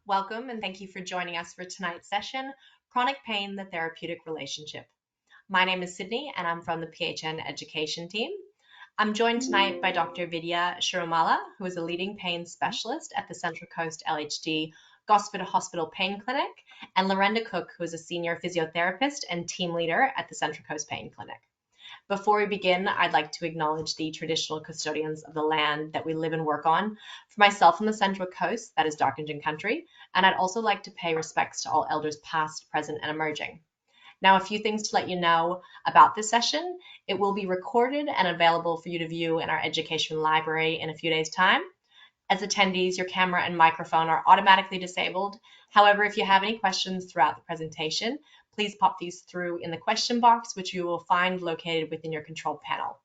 Welcome and thank you for joining us for tonight's session, Chronic Pain, the Therapeutic Relationship. My name is Sydney and I'm from the PHN Education team. I'm joined tonight by Dr. Vidya Shirumala, who is a leading pain specialist at the Central Coast LHD Gosford Hospital Pain Clinic, and Lorenda Cook, who is a senior physiotherapist and team leader at the Central Coast Pain Clinic. Before we begin, I'd like to acknowledge the traditional custodians of the land that we live and work on. For myself on the Central Coast, that is Darkinjung country, and I'd also like to pay respects to all elders past, present, and emerging. Now, a few things to let you know about this session. It will be recorded and available for you to view in our education library in a few days' time. As attendees, your camera and microphone are automatically disabled. However, if you have any questions throughout the presentation, please pop these through in the question box, which you will find located within your control panel.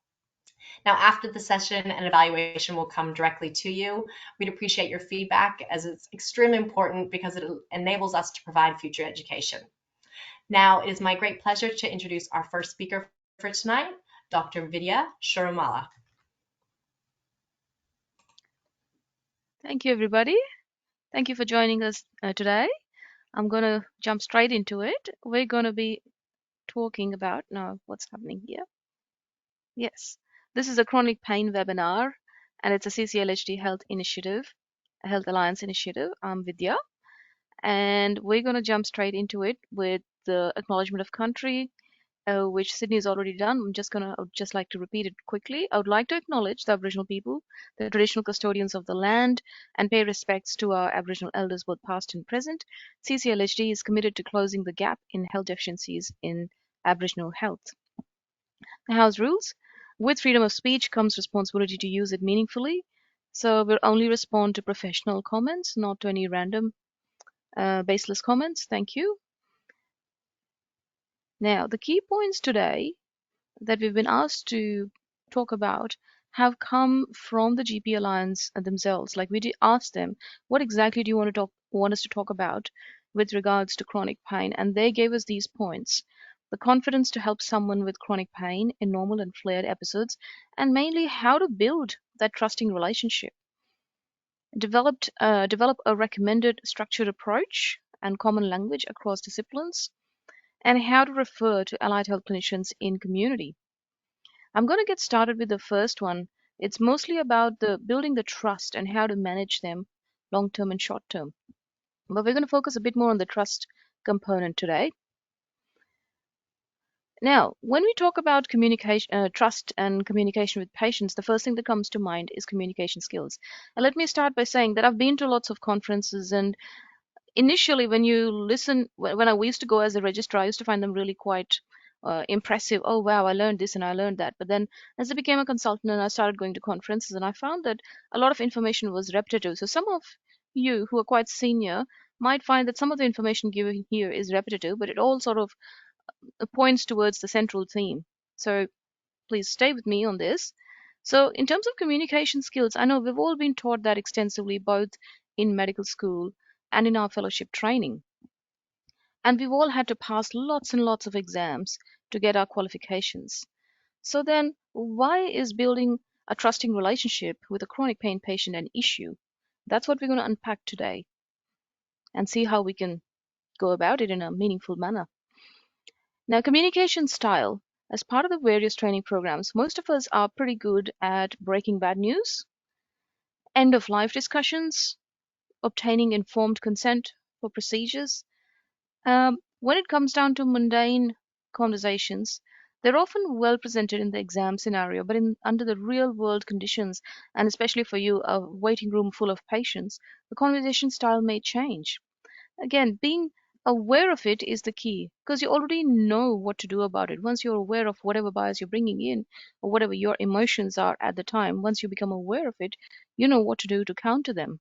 Now, after the session, an evaluation will come directly to you. We'd appreciate your feedback as it's extremely important because it enables us to provide future education. Now, it is my great pleasure to introduce our first speaker for tonight, Dr. Vidya Shirumala. Thank you, everybody. Thank you for joining us today. I'm going to jump straight into it. We're going to be talking about now what's happening here. Yes, this is a chronic pain webinar, and it's a CCLHD Health Initiative, a Health Alliance initiative. I'm Vidya, and we're going to jump straight into it with the acknowledgement of country, which Sydney has already done. I would just like to repeat it quickly. I would like to acknowledge the Aboriginal people, the traditional custodians of the land, and pay respects to our Aboriginal elders, both past and present. CCLHD is committed to closing the gap in health deficiencies in Aboriginal health. The House rules. With freedom of speech comes responsibility to use it meaningfully. So we'll only respond to professional comments, not to any random, baseless comments. Thank you. Now, the key points today that we've been asked to talk about have come from the GP Alliance themselves. Like we did ask them, what exactly do you want us to talk about with regards to chronic pain? And they gave us these points: the confidence to help someone with chronic pain in normal and flared episodes, and mainly how to build that trusting relationship. Develop a recommended structured approach and common language across disciplines, and how to refer to allied health clinicians in community. I'm going to get started with the first one. It's mostly about the building the trust and how to manage them long term and short term. But we're going to focus a bit more on the trust component today. Now, when we talk about communication, trust and communication with patients, the first thing that comes to mind is communication skills. And let me start by saying that I've been to lots of conferences, and initially when you listen, when I used to go as a registrar, I used to find them really quite impressive. Oh wow, I learned this and I learned that. But then as I became a consultant and I started going to conferences, and I found that a lot of information was repetitive. So some of you who are quite senior might find that some of the information given here is repetitive, but it all sort of points towards the central theme. So please stay with me on this. So in terms of communication skills, I know we've all been taught that extensively, both in medical school and in our fellowship training. And we've all had to pass lots and lots of exams to get our qualifications. So then, why is building a trusting relationship with a chronic pain patient an issue? That's what we're going to unpack today and see how we can go about it in a meaningful manner. Now, communication style. As part of the various training programs, most of us are pretty good at breaking bad news, end of life discussions, obtaining informed consent for procedures. When it comes down to mundane conversations, they're often well presented in the exam scenario, but under the real world conditions, and especially for you, a waiting room full of patients, the conversation style may change. Again, being aware of it is the key, because you already know what to do about it. Once you're aware of whatever bias you're bringing in, or whatever your emotions are at the time, once you become aware of it, you know what to do to counter them.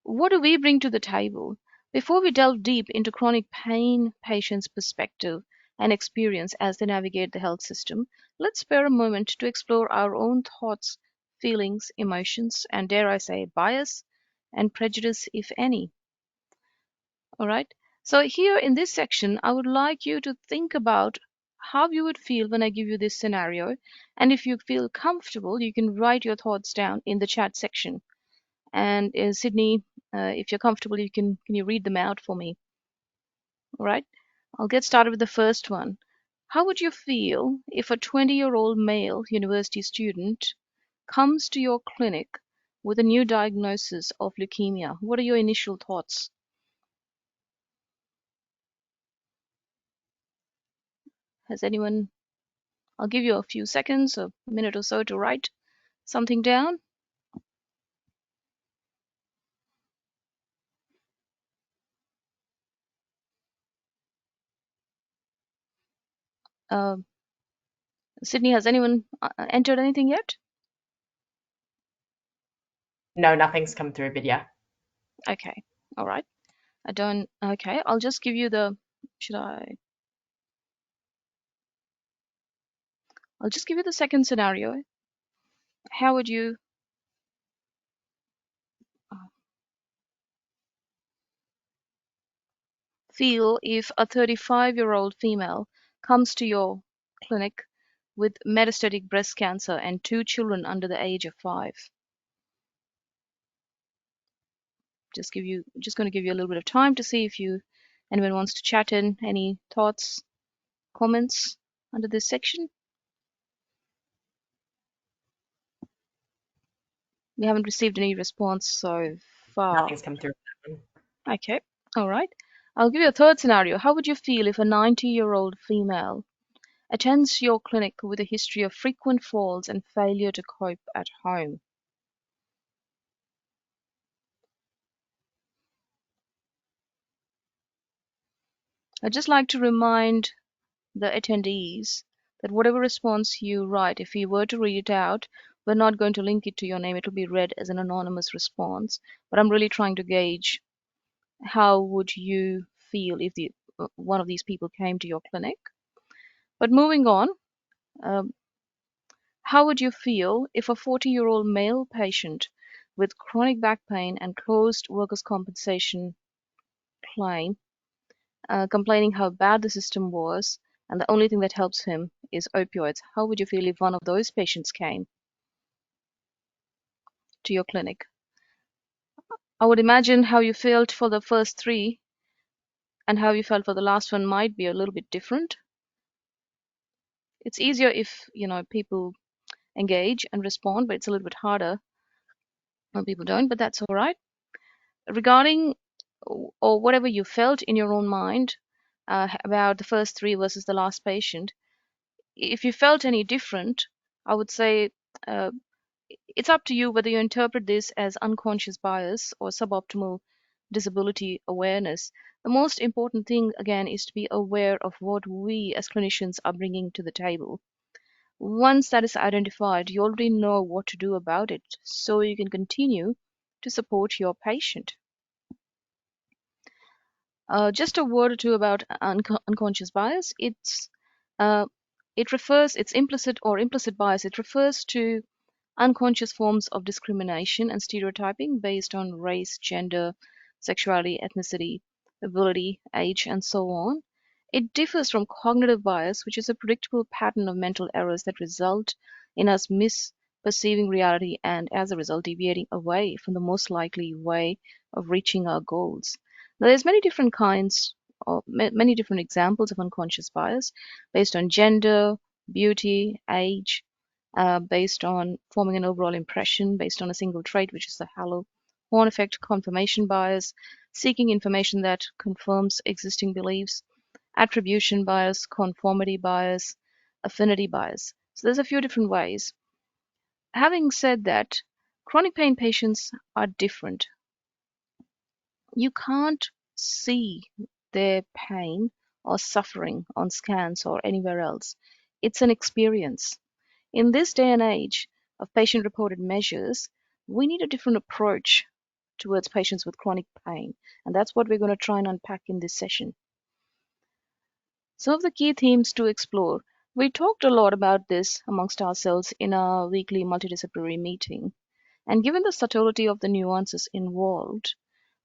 What do we bring to the table? Before we delve deep into chronic pain patients' perspective and experience as they navigate the health system, let's spare a moment to explore our own thoughts, feelings, emotions, and dare I say, bias and prejudice, if any. All right. So, here in this section, I would like you to think about how you would feel when I give you this scenario. And if you feel comfortable, you can write your thoughts down in the chat section. And Sydney, if you're comfortable, can you read them out for me? All right. I'll get started with the first one. How would you feel if a 20-year-old male university student comes to your clinic with a new diagnosis of leukemia? What are your initial thoughts? Has anyone? I'll give you a few seconds, a minute or so to write something down. Uh, Sydney, has anyone entered anything yet? No, nothing's come through, Vidya. Okay, all right. I don't. Okay, I'll just give you the. Should I? I'll just give you the second scenario. How would you feel if a 35-year-old female comes to your clinic with metastatic breast cancer and two children under the age of 5? Just going to give you a little bit of time to see if anyone wants to chat in. Any thoughts, comments under this section? We haven't received any response so far. Nothing's come through. Okay, all right. I'll give you a third scenario. How would you feel if a 90-year-old female attends your clinic with a history of frequent falls and failure to cope at home? I'd just like to remind the attendees that whatever response you write, if we were to read it out, we're not going to link it to your name. It will be read as an anonymous response. But I'm really trying to gauge how would you feel if one of these people came to your clinic. But moving on, um, how would you feel if a 40-year-old male patient with chronic back pain and closed workers' compensation claim, complaining how bad the system was, and the only thing that helps him is opioids? How would you feel if one of those patients came to your clinic? I would imagine how you felt for the first three and how you felt for the last one might be a little bit different. It's easier if, people engage and respond, but it's a little bit harder when people don't, but that's all right. Regarding or whatever you felt in your own mind about the first three versus the last patient, if you felt any different, I would say uh, it's up to you whether you interpret this as unconscious bias or suboptimal disability awareness. The most important thing, again, is to be aware of what we as clinicians are bringing to the table. Once that is identified, you already know what to do about it, so you can continue to support your patient. Just a word or two about unconscious bias. Uh, it's implicit bias. It refers to unconscious forms of discrimination and stereotyping based on race, gender, sexuality, ethnicity, ability, age, and so on. It differs from cognitive bias, which is a predictable pattern of mental errors that result in us misperceiving reality and, as a result, deviating away from the most likely way of reaching our goals. Now, there's many different kinds or many different examples of unconscious bias based on gender, beauty, age, based on forming an overall impression based on a single trait, which is the halo horn effect, confirmation bias, seeking information that confirms existing beliefs, attribution bias, conformity bias, affinity bias. So there's a few different ways. Having said that, chronic pain patients are different. You can't see their pain or suffering on scans or anywhere else. It's an experience. In this day and age of patient reported measures, we need a different approach towards patients with chronic pain. And that's what we're going to try and unpack in this session. Some of the key themes to explore. We talked a lot about this amongst ourselves in our weekly multidisciplinary meeting. And given the subtlety of the nuances involved,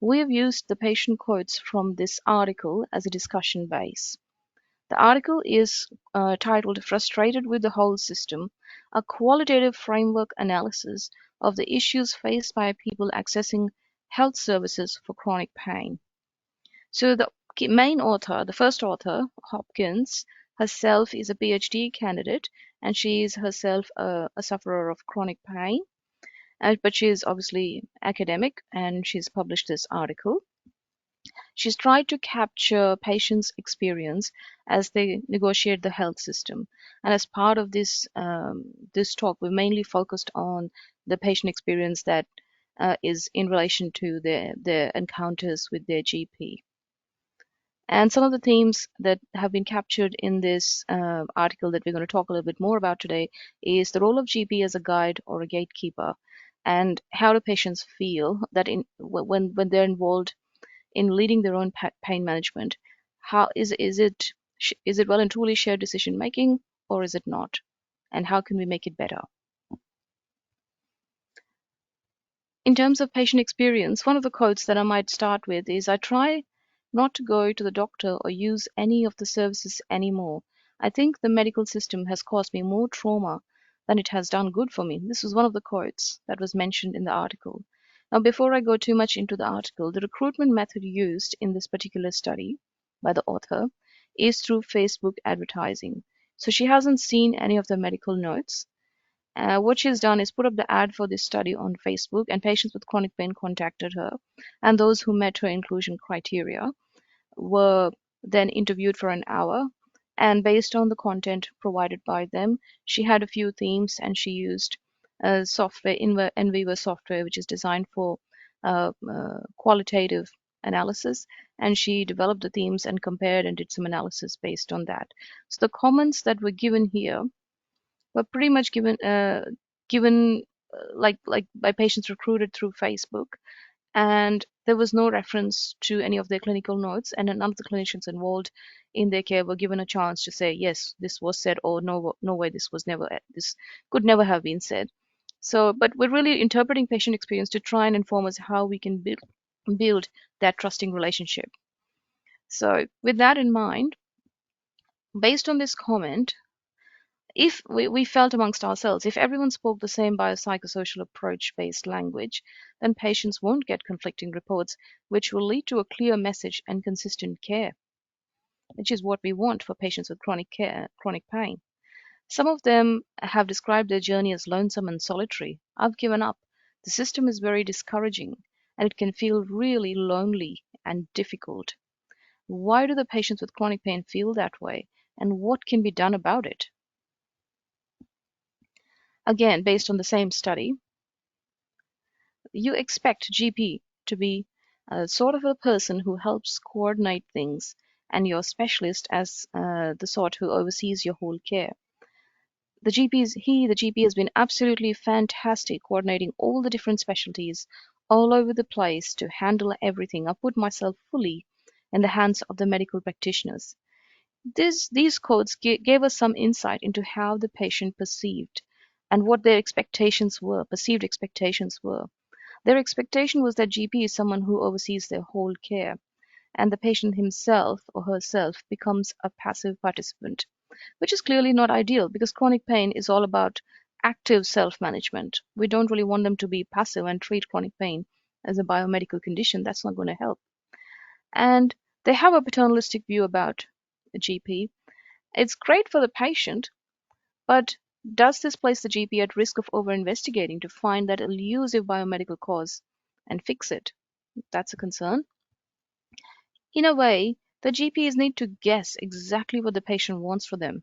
we have used the patient quotes from this article as a discussion base. The article is titled Frustrated with the Whole System, a qualitative framework analysis of the issues faced by people accessing health services for chronic pain. So the main author, the first author, Hopkins, herself is a PhD candidate, and she is herself a sufferer of chronic pain. But she is obviously academic, and she's published this article. She's tried to capture patients' experience as they negotiate the health system. And as part of this talk, we mainly focused on the patient experience that is in relation to their encounters with their GP. And some of the themes that have been captured in this article that we're going to talk a little bit more about today is the role of GP as a guide or a gatekeeper, and how do patients feel that when they're involved in leading their own pain management. How is it well and truly shared decision making, or is it not? And how can we make it better? In terms of patient experience, one of the quotes that I might start with is, I try not to go to the doctor or use any of the services anymore. I think the medical system has caused me more trauma than it has done good for me. This was one of the quotes that was mentioned in the article. Now, before I go too much into the article, the recruitment method used in this particular study by the author is through Facebook advertising. So she hasn't seen any of the medical notes. What she's done is put up the ad for this study on Facebook, and patients with chronic pain contacted her, and those who met her inclusion criteria were then interviewed for an hour. And based on the content provided by them, she had a few themes, and she used software, NViva software, which is designed for qualitative analysis. And she developed the themes and compared and did some analysis based on that. So the comments that were given here were pretty much given like by patients recruited through Facebook, and there was no reference to any of their clinical notes, and none of the clinicians involved in their care were given a chance to say yes, this was said, or no, no way, this could never have been said. So, but we're really interpreting patient experience to try and inform us how we can build that trusting relationship. So, with that in mind, based on this comment, if we felt amongst ourselves, if everyone spoke the same biopsychosocial approach based language, then patients won't get conflicting reports, which will lead to a clear message and consistent care, which is what we want for patients with chronic pain. Some of them have described their journey as lonesome and solitary. I've given up. The system is very discouraging, and it can feel really lonely and difficult. Why do the patients with chronic pain feel that way, and what can be done about it? Again, based on the same study, you expect GP to be sort of a person who helps coordinate things, and your specialist as the sort who oversees your whole care. The GP has been absolutely fantastic coordinating all the different specialties all over the place to handle everything. I put myself fully in the hands of the medical practitioners. These codes gave us some insight into how the patient perceived and what their perceived expectations were. Their expectation was that GP is someone who oversees their whole care, and the patient himself or herself becomes a passive participant, which is clearly not ideal because chronic pain is all about active self-management. We don't really want them to be passive and treat chronic pain as a biomedical condition. That's not going to help. And they have a paternalistic view about a GP. It's great for the patient, but does this place the GP at risk of over-investigating to find that elusive biomedical cause and fix it? That's a concern. In a way, the GPs need to guess exactly what the patient wants for them.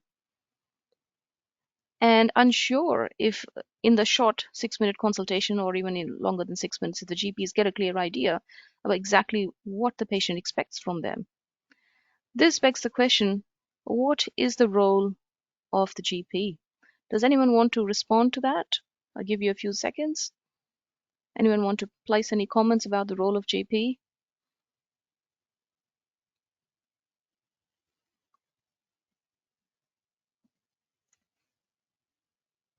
And unsure if in the short 6-minute consultation or even in longer than 6 minutes, if the GPs get a clear idea about exactly what the patient expects from them. This begs the question, what is the role of the GP? Does anyone want to respond to that? I'll give you a few seconds. Anyone want to place any comments about the role of GP?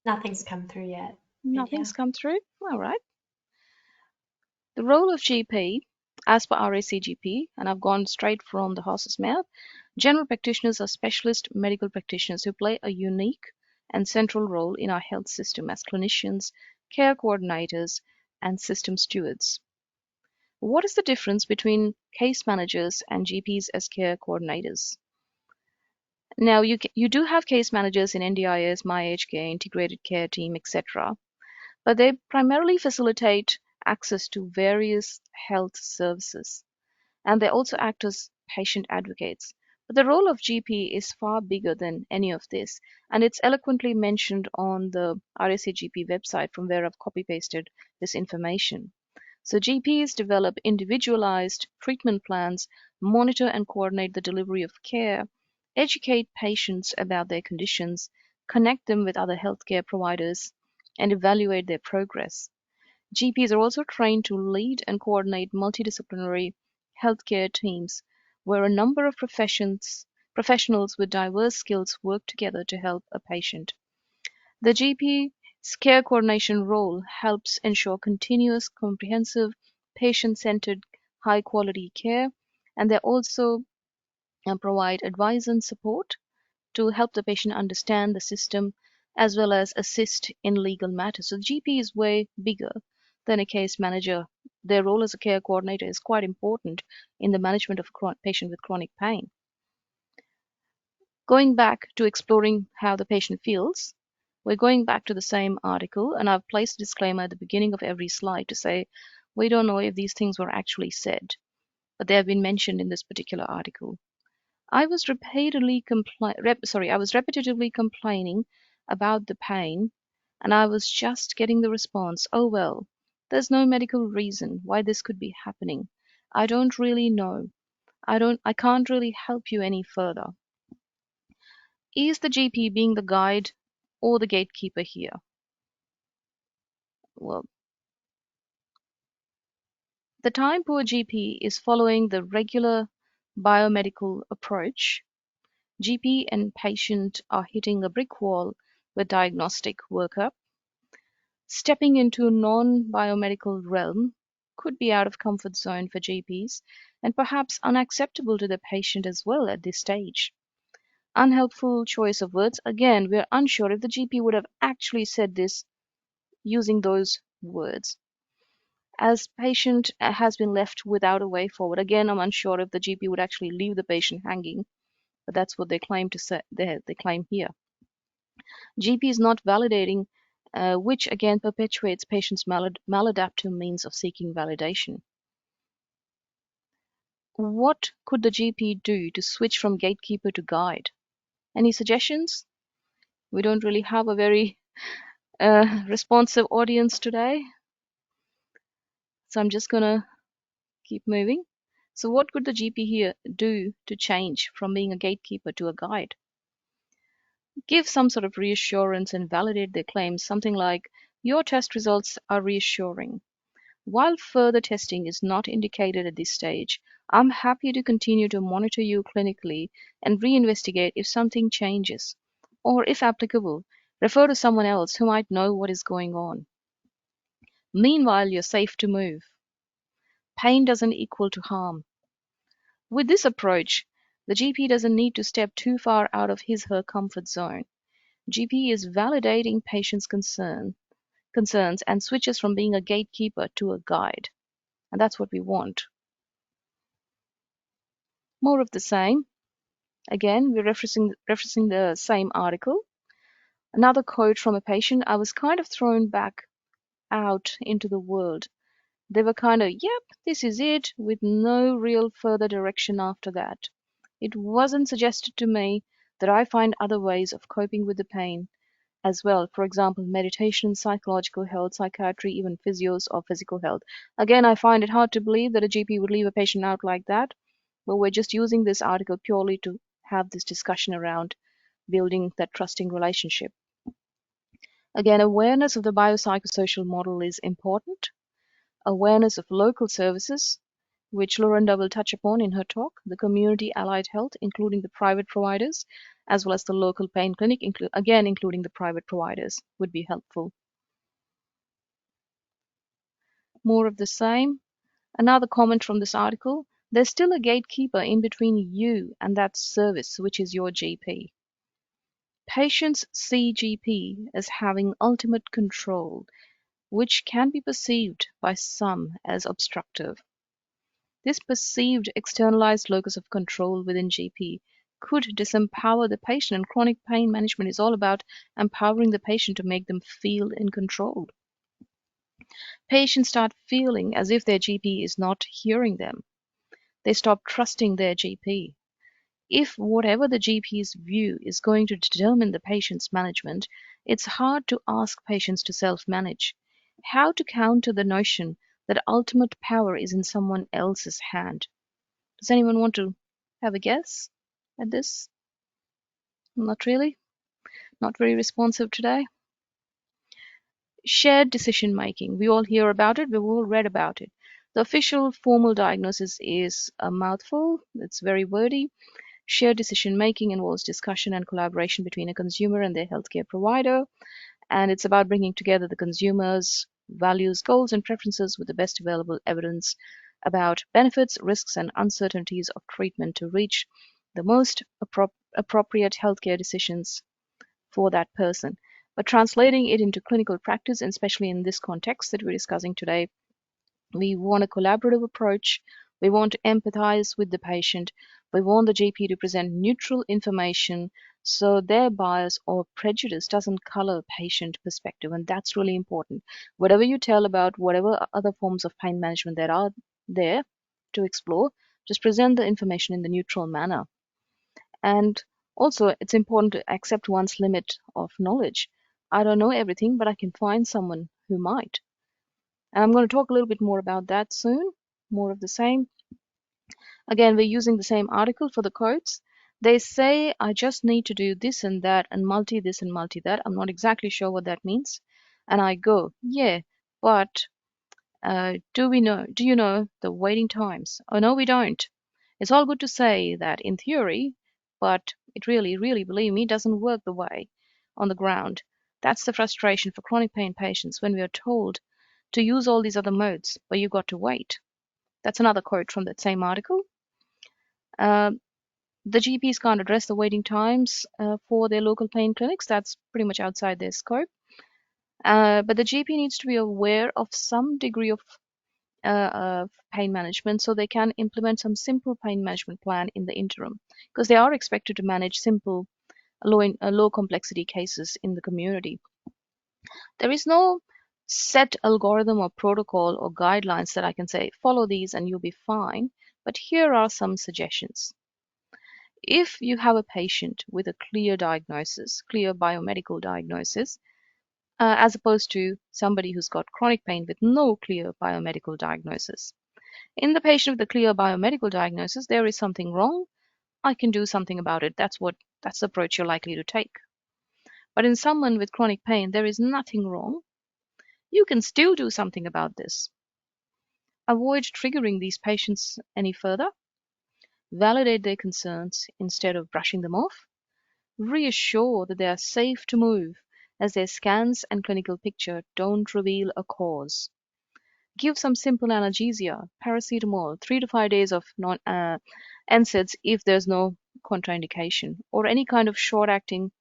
Nothing's come through yet, Nothing's Vidya. come through? All right. The role of GP, as per RACGP, and I've gone straight from the horse's mouth, General practitioners are specialist medical practitioners who play a unique and central role in our health system as clinicians, care coordinators, and system stewards. What is the difference between case managers and GPs as care coordinators? Now, you do have case managers in NDIS, MyHK, Integrated Care Team, etc., but they primarily facilitate access to various health services, and they also act as patient advocates. But the role of GP is far bigger than any of this, and it's eloquently mentioned on the RSAGP website from where I've copy pasted this information. So GPs develop individualized treatment plans, monitor and coordinate the delivery of care, educate patients about their conditions, connect them with other healthcare providers, and evaluate their progress. GPs are also trained to lead and coordinate multidisciplinary healthcare teams where a number of professionals with diverse skills work together to help a patient. The GP's care coordination role helps ensure continuous, comprehensive, patient-centered, high-quality care, and they also provide advice and support to help the patient understand the system as well as assist in legal matters. So the GP is way bigger than a case manager. Their role as a care coordinator is quite important in the management of a patient with chronic pain. Going back to exploring how the patient feels, we're going back to the same article, and I've placed a disclaimer at the beginning of every slide to say we don't know if these things were actually said, but they have been mentioned in this particular article. I was repetitively complaining about the pain, and I was just getting the response, "Oh well, there's no medical reason why this could be happening. I don't really know. I can't really help you any further." Is the GP being the guide or the gatekeeper here? Well, the time poor GP is following the regular biomedical approach. GP and patient are hitting a brick wall with diagnostic workup. Stepping into a non-biomedical realm could be out of comfort zone for GPs and perhaps unacceptable to the patient as well at this stage. Unhelpful choice of words. Again, we're unsure if the GP would have actually said this using those words. As patient has been left without a way forward. Again, I'm unsure if the GP would actually leave the patient hanging, but that's what they claim to say. They claim here. GP is not validating, which again perpetuates patients' maladaptive means of seeking validation. What could the GP do to switch from gatekeeper to guide? Any suggestions? We don't really have a very responsive audience today, so I'm just gonna keep moving. So what could the GP here do to change from being a gatekeeper to a guide? Give some sort of reassurance and validate their claims, something like, "Your test results are reassuring. While further testing is not indicated at this stage, I'm happy to continue to monitor you clinically and reinvestigate if something changes, or if applicable, refer to someone else who might know what is going on. Meanwhile, you're safe to move. Pain doesn't equal to harm." With this approach, the GP doesn't need to step too far out of his/her comfort zone. GP is validating patients' concerns and switches from being a gatekeeper to a guide. And that's what we want. More of the same. Again, we're referencing the same article. Another quote from a patient: "I was kind of thrown back out into the world. They were kind of, yep, this is it, with no real further direction after that. It wasn't suggested to me that I find other ways of coping with the pain as well. For example, meditation, psychological health, psychiatry, even physios or physical health." Again, I find it hard to believe that a GP would leave a patient out like that, but we're just using this article purely to have this discussion around building that trusting relationship. Again, awareness of the biopsychosocial model is important. Awareness of local services, which Lorinda will touch upon in her talk, the community allied health, including the private providers, as well as the local pain clinic, including the private providers, would be helpful. More of the same. Another comment from this article: There's still a gatekeeper in between you and that service, which is your GP. Patients see GP as having ultimate control, which can be perceived by some as obstructive. This perceived externalized locus of control within GP could disempower the patient, and chronic pain management is all about empowering the patient to make them feel in control. Patients start feeling as if their GP is not hearing them. They stop trusting their GP. If whatever the GP's view is going to determine the patient's management, it's hard to ask patients to self-manage. How to counter the notion that ultimate power is in someone else's hand? Does anyone want to have a guess at this? Not really. Not very responsive today. Shared decision making. We all hear about it. We've all read about it. The official formal diagnosis is a mouthful. It's very wordy. Shared decision making involves discussion and collaboration between a consumer and their healthcare provider. And it's about bringing together the consumer's values, goals, and preferences with the best available evidence about benefits, risks, and uncertainties of treatment to reach the most appropriate healthcare decisions for that person. But translating it into clinical practice, and especially in this context that we're discussing today, we want a collaborative approach. We want to empathize with the patient. We want the GP to present neutral information so their bias or prejudice doesn't color patient perspective. And that's really important. Whatever you tell about whatever other forms of pain management that are there to explore, just present the information in the neutral manner. And also, it's important to accept one's limit of knowledge. I don't know everything, but I can find someone who might. And I'm going to talk a little bit more about that soon, more of the same. Again, we're using the same article for the quotes. They say, I just need to do this and that and multi this and multi that. I'm not exactly sure what that means. And I go, yeah, but do you know the waiting times? Oh, no, we don't. It's all good to say that in theory, but it really, really, believe me, doesn't work the way on the ground. That's the frustration for chronic pain patients when we are told to use all these other modes, but you've got to wait. That's another quote from that same article. Uh, the GPs can't address the waiting times for their local pain clinics. That's pretty much outside their scope. But the GP needs to be aware of some degree of pain management so they can implement some simple pain management plan in the interim because they are expected to manage simple, low complexity cases in the community. There is no set algorithm or protocol or guidelines that I can say, follow these and you'll be fine. But here are some suggestions. If you have a patient with a clear diagnosis, clear biomedical diagnosis, as opposed to somebody who's got chronic pain with no clear biomedical diagnosis. In the patient with a clear biomedical diagnosis, there is something wrong. I can do something about it. That's the approach you're likely to take. But in someone with chronic pain, there is nothing wrong. You can still do something about this. Avoid triggering these patients any further. Validate their concerns instead of brushing them off. Reassure that they are safe to move as their scans and clinical picture don't reveal a cause. Give some simple analgesia, paracetamol, 3 to 5 days of NSAIDs if there's no contraindication, or any kind of short-acting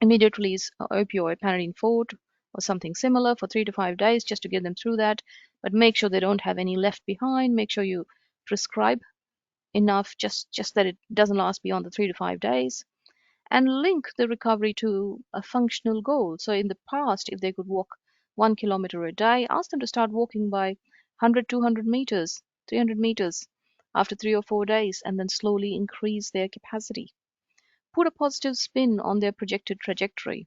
immediate release opioid, Panadine 4 or something similar for 3 to 5 days just to get them through that. But make sure they don't have any left behind. Make sure you prescribe enough just that it doesn't last beyond the 3 to 5 days. And link the recovery to a functional goal. So in the past, if they could walk 1 kilometer a day, ask them to start walking by 100, 200 meters, 300 meters after 3 or 4 days, and then slowly increase their capacity. Put a positive spin on their projected trajectory.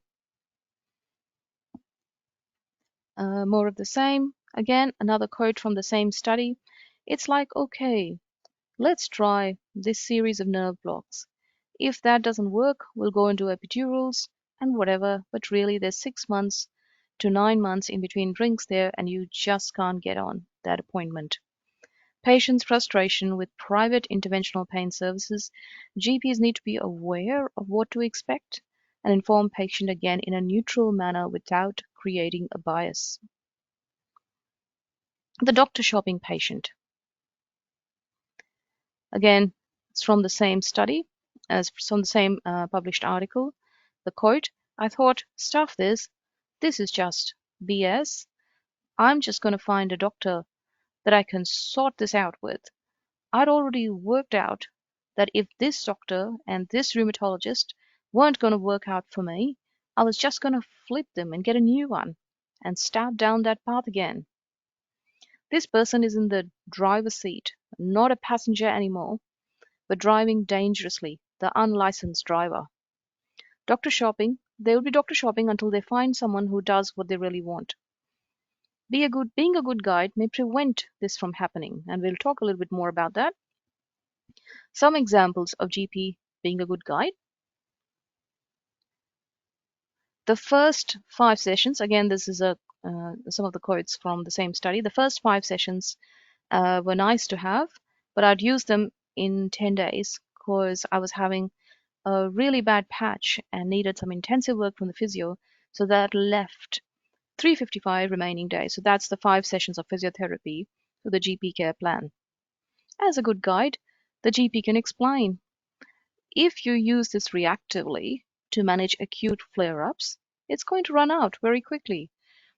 More of the same. Again, another quote from the same study. It's like, okay, let's try this series of nerve blocks. If that doesn't work, we'll go and do epidurals and whatever, but really there's 6 months to 9 months in between drinks there and you just can't get on that appointment. Patients' frustration with private interventional pain services, GPs need to be aware of what to expect and inform patient again in a neutral manner without creating a bias. The doctor shopping patient. Again, it's from the same study, as from the same published article. The quote, I thought, stuff this. This is just BS. I'm just going to find a doctor that I can sort this out with. I'd already worked out that if this doctor and this rheumatologist weren't going to work out for me, I was just going to flip them and get a new one and start down that path again. This person is in the driver's seat, not a passenger anymore, but driving dangerously, the unlicensed driver. Doctor shopping, they will be doctor shopping until they find someone who does what they really want. Being a good guide may prevent this from happening, and we'll talk a little bit more about that. Some examples of GP being a good guide. The first 5 sessions, again, this is some of the quotes from the same study. The first 5 sessions were nice to have, but I'd use them in 10 days because I was having a really bad patch and needed some intensive work from the physio. So that left 355 remaining days. So that's the 5 sessions of physiotherapy to the GP care plan. As a good guide, the GP can explain if you use this reactively to manage acute flare ups, it's going to run out very quickly.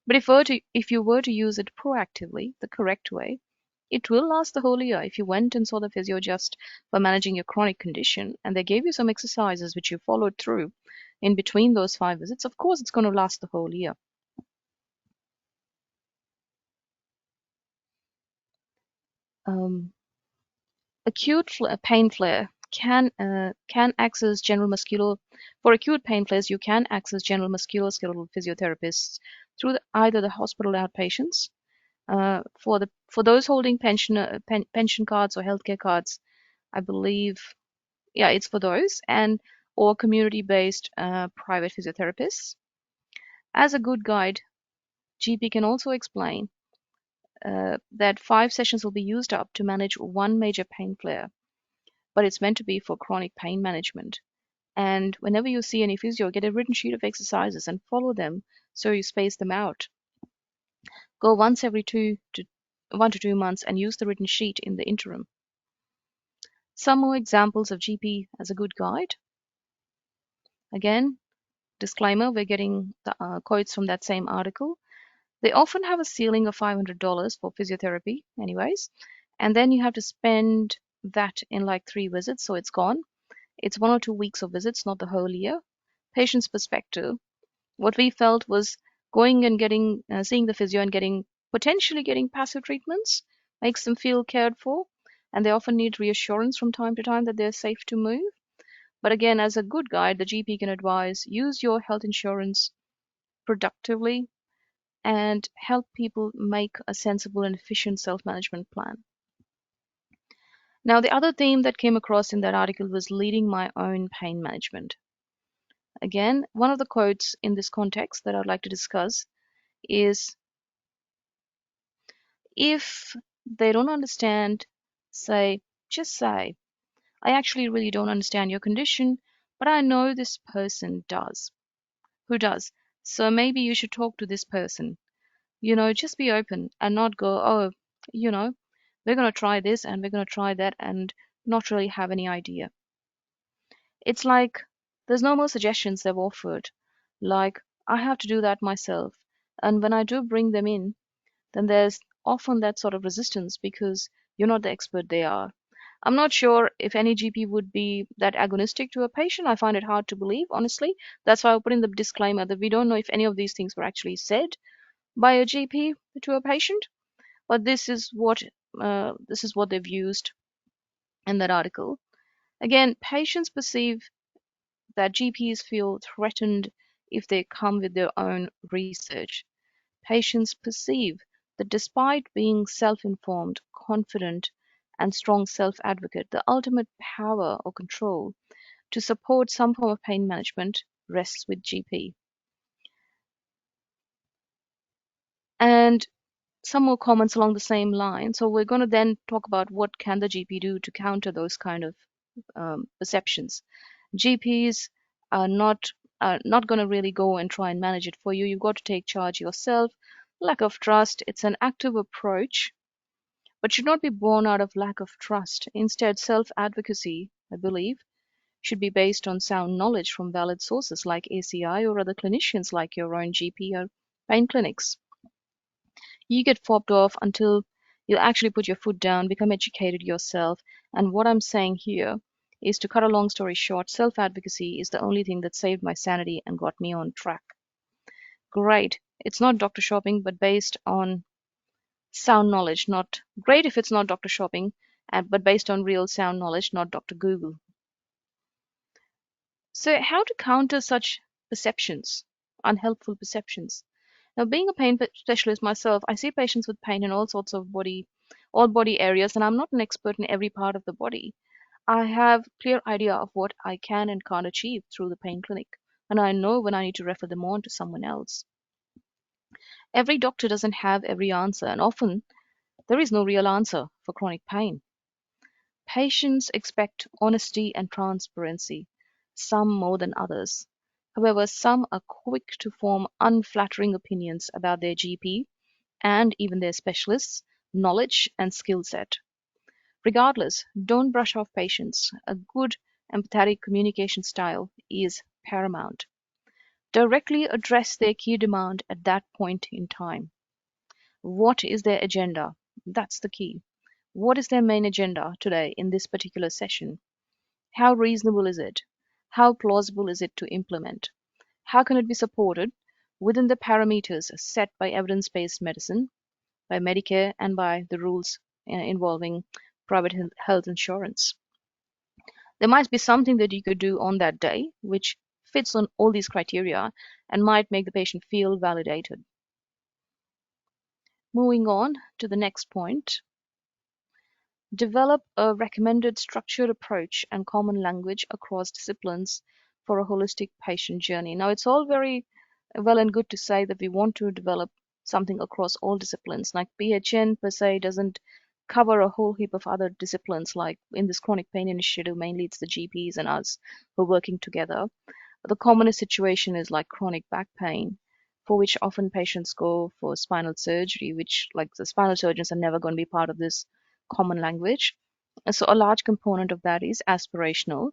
But if you were to use it proactively, the correct way, it will last the whole year. If you went and saw the physio just for managing your chronic condition and they gave you some exercises which you followed through in between those 5 visits, of course it's going to last the whole year. Um, acute pain flare can access general musculo. For acute pain flares, you can access general musculoskeletal physiotherapists through either the hospital outpatients. For those holding pension cards or healthcare cards, I believe, yeah, it's for those, and or community-based private physiotherapists. As a good guide, GP can also explain that 5 sessions will be used up to manage one major pain flare, but it's meant to be for chronic pain management. And whenever you see any physio, get a written sheet of exercises and follow them so you space them out. Go once every 1 to 2 months and use the written sheet in the interim. Some more examples of GP as a good guide. Again, disclaimer, we're getting the quotes from that same article. They often have a ceiling of $500 for physiotherapy, anyways, and then you have to spend that in like 3 visits, so it's gone. It's 1 or 2 weeks of visits, not the whole year. Patient's perspective. What we felt was going and seeing the physio and potentially getting passive treatments makes them feel cared for, and they often need reassurance from time to time that they're safe to move. But again, as a good guide, the GP can advise use your health insurance productively and help people make a sensible and efficient self-management plan. Now, the other theme that came across in that article was leading my own pain management. Again, one of the quotes in this context that I'd like to discuss is if they don't understand, just say, I actually really don't understand your condition, but I know this person does. Who does? So maybe you should talk to this person. Just be open and not go, oh, you know, we're going to try this and we're going to try that and not really have any idea. It's like there's no more suggestions they've offered. Like, I have to do that myself. And when I do bring them in, then there's often that sort of resistance because you're not the expert they are. I'm not sure if any GP would be that agonistic to a patient. I find it hard to believe, honestly. That's why I put in the disclaimer that we don't know if any of these things were actually said by a GP to a patient, but this is what they've used in that article. Again, patients perceive that GPs feel threatened if they come with their own research. Patients perceive that despite being self-informed, confident, and strong self-advocate, the ultimate power or control to support some form of pain management rests with GP. And some more comments along the same line. So we're going to then talk about what can the GP do to counter those kind of perceptions. GPs are not going to really go and try and manage it for you. You've got to take charge yourself. Lack of trust. It's an active approach, but should not be born out of lack of trust. Instead, self-advocacy, I believe, should be based on sound knowledge from valid sources like ACI or other clinicians like your own GP or pain clinics. You get fobbed off until you actually put your foot down, become educated yourself. And what I'm saying here is, to cut a long story short, self-advocacy is the only thing that saved my sanity and got me on track. Great. It's not doctor shopping, but based on sound knowledge. Not great if it's not doctor shopping, but based on real sound knowledge, not Dr. Google. So how to counter such perceptions, unhelpful perceptions? Now, being a pain specialist myself, I see patients with pain in all sorts of all body areas, and I'm not an expert in every part of the body. I have clear idea of what I can and can't achieve through the pain clinic, and I know when I need to refer them on to someone else. Every doctor doesn't have every answer, and often there is no real answer for chronic pain. Patients expect honesty and transparency, some more than others. However, some are quick to form unflattering opinions about their GP and even their specialists' knowledge and skill set. Regardless, don't brush off patients. A good empathetic communication style is paramount. Directly address their key demand at that point in time. What is their agenda? That's the key. What is their main agenda today in this particular session? How reasonable is it? How plausible is it to implement? How can it be supported within the parameters set by evidence-based medicine, by Medicare, and by the rules involving private health insurance? There might be something that you could do on that day which fits on all these criteria and might make the patient feel validated. Moving on to the next point. Develop a recommended structured approach and common language across disciplines for a holistic patient journey. Now, it's all very well and good to say that we want to develop something across all disciplines. Like PHN per se doesn't cover a whole heap of other disciplines. Like in this chronic pain initiative, mainly it's the GPs and us who are working together. The commonest situation is like chronic back pain, for which often patients go for spinal surgery, which like the spinal surgeons are never going to be part of this common language. And so a large component of that is aspirational.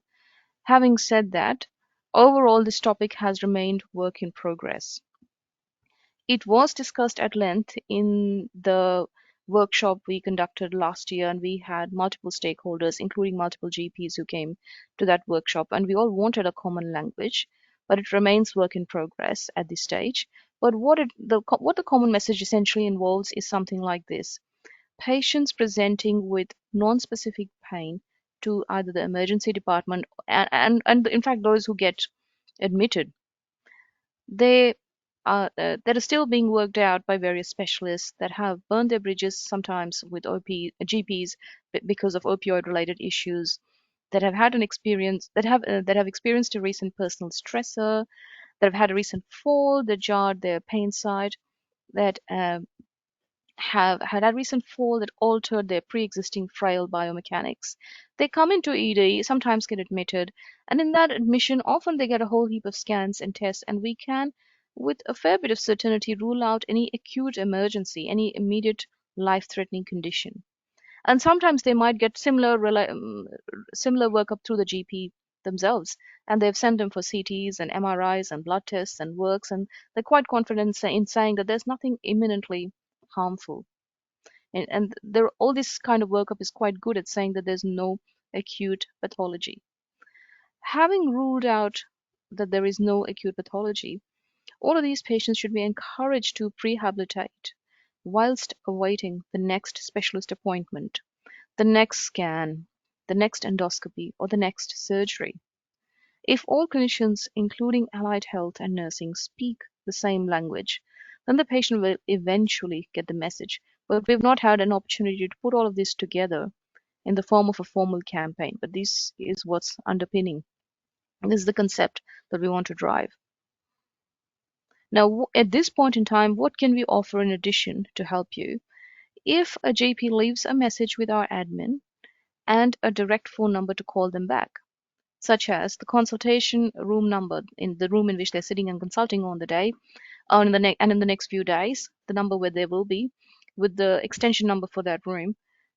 Having said that, overall this topic has remained work in progress. It was discussed at length in the workshop we conducted last year, and we had multiple stakeholders, including multiple GPs who came to that workshop, and we all wanted a common language, but it remains work in progress at this stage. But what the common message essentially involves is something like this. Patients presenting with non-specific pain to either the emergency department and in fact those who get admitted, they that are still being worked out by various specialists that have burned their bridges sometimes with GPs because of opioid-related issues, that have had an experience that have experienced a recent personal stressor, that have had a recent fall that jarred their pain side, that have had a recent fall that altered their pre-existing frail biomechanics. They come into ED, sometimes get admitted, and in that admission, often they get a whole heap of scans and tests, and we can, with a fair bit of certainty, rule out any acute emergency, any immediate life-threatening condition. And sometimes they might get similar workup through the GP themselves, and they've sent them for CTs and MRIs and blood tests and works, and they're quite confident in saying that there's nothing imminently harmful. And there, all this kind of workup is quite good at saying that there's no acute pathology. Having ruled out that there is no acute pathology, all of these patients should be encouraged to prehabilitate whilst awaiting the next specialist appointment, the next scan, the next endoscopy, or the next surgery. If all clinicians, including allied health and nursing, speak the same language, then the patient will eventually get the message. But we've not had an opportunity to put all of this together in the form of a formal campaign. But this is what's underpinning. This is the concept that we want to drive. Now, at this point in time, what can we offer in addition to help you? If a GP leaves a message with our admin and a direct phone number to call them back, such as the consultation room number in the room in which they're sitting and consulting on the day, or in the next few days, the number where they will be, with the extension number for that room,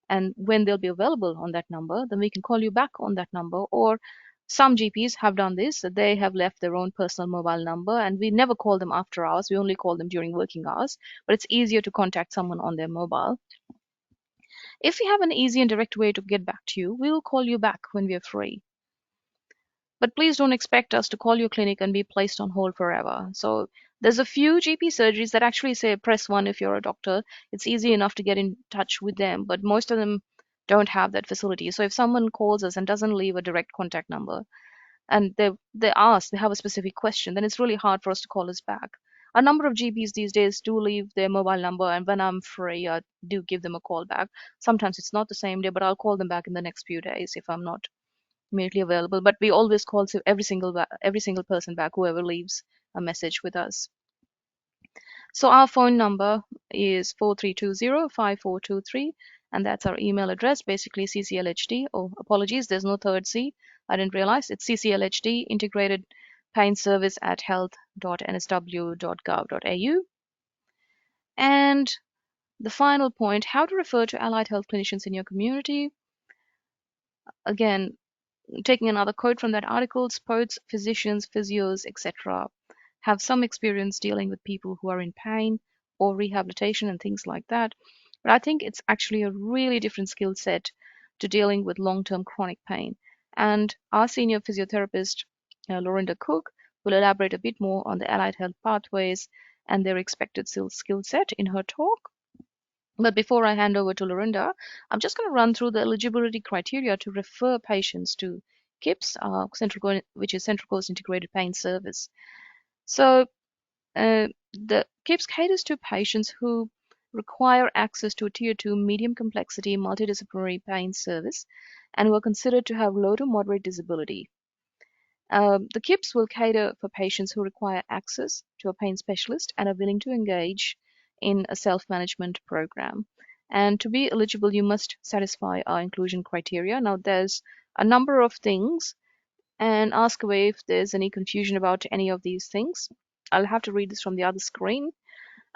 And when they'll be available on that number, then we can call you back on that number. Or some GPs have done this, that they have left their own personal mobile number, and we never call them after hours. We only call them during working hours, but it's easier to contact someone on their mobile. If we have an easy and direct way to get back to you, we will call you back when we are free. But please don't expect us to call your clinic and be placed on hold forever. So there's a few GP surgeries that actually say press 1 if you're a doctor. It's easy enough to get in touch with them, but most of them don't have that facility. So if someone calls us and doesn't leave a direct contact number, and they have a specific question, then it's really hard for us to call us back. A number of GPs these days do leave their mobile number, and when I'm free, I do give them a call back. Sometimes it's not the same day, but I'll call them back in the next few days if I'm not immediately available. But we always call every single person back, whoever leaves a message with us. So our phone number is 4320-5423, and that's our email address, basically CCLHD. Oh, apologies, there's no third C. I didn't realize. It's CCLHD, Integrated Pain Service at health.nsw.gov.au. And the final point, how to refer to allied health clinicians in your community. Again, taking another quote from that article, sports physicians, physios, etc., have some experience dealing with people who are in pain or rehabilitation and things like that. But I think it's actually a really different skill set to dealing with long-term chronic pain. And our senior physiotherapist, Lorinda Cook, will elaborate a bit more on the allied health pathways and their expected skill set in her talk. But before I hand over to Lorinda, I'm just going to run through the eligibility criteria to refer patients to CIPS, which is Central Coast Integrated Pain Service. So the CIPS caters to patients who require access to a Tier 2 medium complexity multidisciplinary pain service and who are considered to have low to moderate disability. The KIPS will cater for patients who require access to a pain specialist and are willing to engage in a self-management program. And to be eligible, you must satisfy our inclusion criteria. Now, there's a number of things, and ask away if there's any confusion about any of these things. I'll have to read this from the other screen.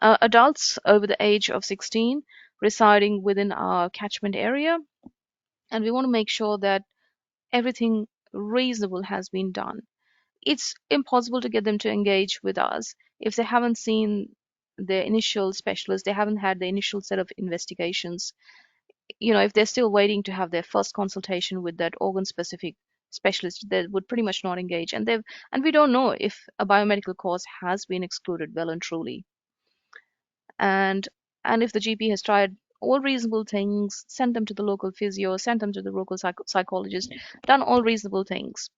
Adults over the age of 16 residing within our catchment area, and we want to make sure that everything reasonable has been done. It's impossible to get them to engage with us if they haven't seen their initial specialist, they haven't had the initial set of investigations. If they're still waiting to have their first consultation with that organ specific specialist, they would pretty much not engage. And we don't know if a biomedical cause has been excluded well and truly. And if the GP has tried all reasonable things, sent them to the local physio, sent them to the local psychologist, done all reasonable things.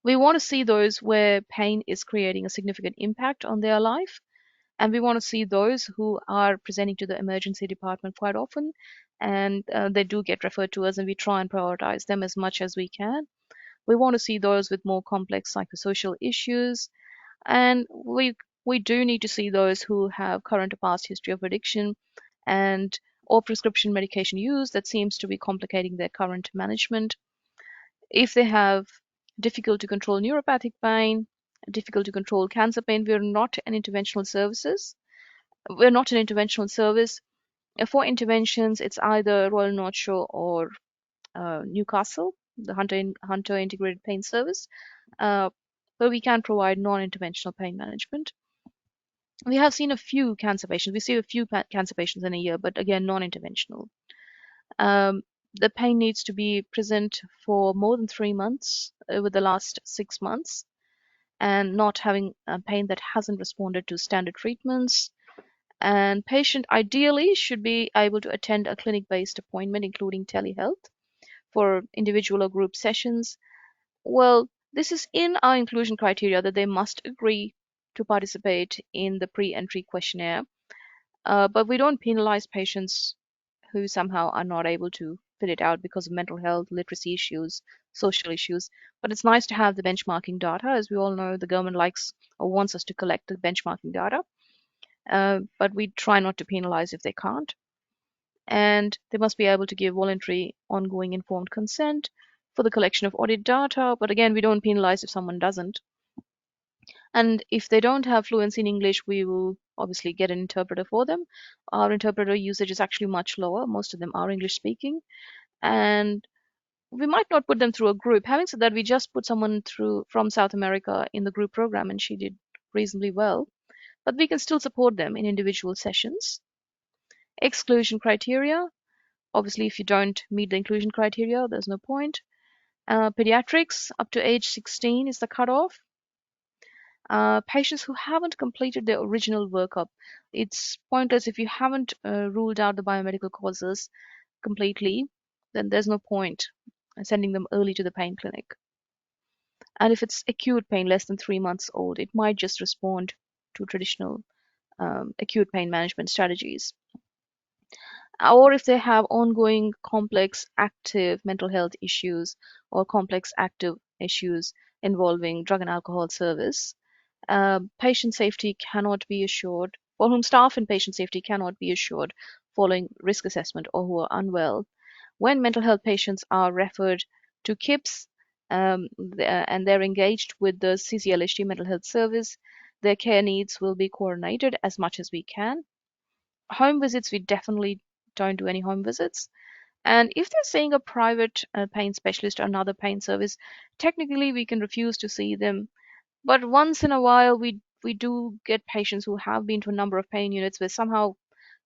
We want to see those where pain is creating a significant impact on their life, and we want to see those who are presenting to the emergency department quite often, and they do get referred to us, and we try and prioritize them as much as we can. We want to see those with more complex psychosocial issues, and we do need to see those who have current or past history of addiction and or prescription medication use that seems to be complicating their current management. If they have difficult to control neuropathic pain, difficult to control cancer pain, we're not an interventional services. We're not an interventional service. For interventions, it's either Royal North Shore or Newcastle, the Hunter Integrated Pain Service, where we can provide non-interventional pain management. We have seen a few cancer patients. We see a few cancer patients in a year, but again, non-interventional. The pain needs to be present for more than 3 months over the last 6 months, and not having pain that hasn't responded to standard treatments. And patient ideally should be able to attend a clinic-based appointment, including telehealth, for individual or group sessions. Well, this is in our inclusion criteria that they must agree to participate in the pre-entry questionnaire. But we don't penalize patients who somehow are not able to fill it out because of mental health, literacy issues, social issues. But it's nice to have the benchmarking data. As we all know, the government likes or wants us to collect the benchmarking data. But we try not to penalize if they can't. And they must be able to give voluntary, ongoing informed consent for the collection of audit data. But again, we don't penalize if someone doesn't. And if they don't have fluency in English, we will obviously get an interpreter for them. Our interpreter usage is actually much lower. Most of them are English speaking. And we might not put them through a group. Having said that, we just put someone through from South America in the group program, and she did reasonably well. But we can still support them in individual sessions. Exclusion criteria. Obviously, if you don't meet the inclusion criteria, there's no point. Pediatrics, up to age 16 is the cutoff. Patients who haven't completed their original workup. It's pointless if you haven't ruled out the biomedical causes completely, then there's no point sending them early to the pain clinic. And if it's acute pain less than 3 months old, it might just respond to traditional acute pain management strategies. Or if they have ongoing complex active mental health issues or complex active issues involving drug and alcohol service, patient safety cannot be assured, for whom staff and patient safety cannot be assured following risk assessment or who are unwell. When mental health patients are referred to KIPS and they're engaged with the CCLHD mental health service, their care needs will be coordinated as much as we can. Home visits, we definitely don't do any home visits. And if they're seeing a private pain specialist or another pain service, technically we can refuse to see them. But once in a while, we do get patients who have been to a number of pain units where somehow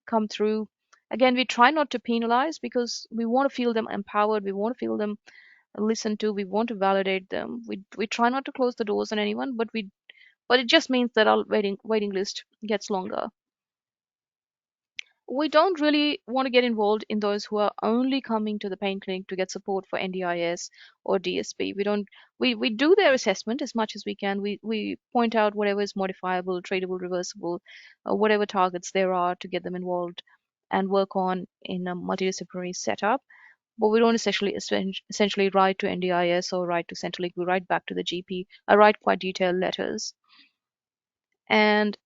come through. Again, we try not to penalize because we want to feel them empowered. We want to feel them listened to. We want to validate them. We try not to close the doors on anyone, but it just means that our waiting list gets longer. We don't really want to get involved in those who are only coming to the pain clinic to get support for NDIS or DSP. We do their assessment as much as we can. We point out whatever is modifiable, tradable, reversible, whatever targets there are to get them involved and work on in a multidisciplinary setup. But we don't essentially write to NDIS or write to Centrelink. We write back to the GP. I write quite detailed letters. And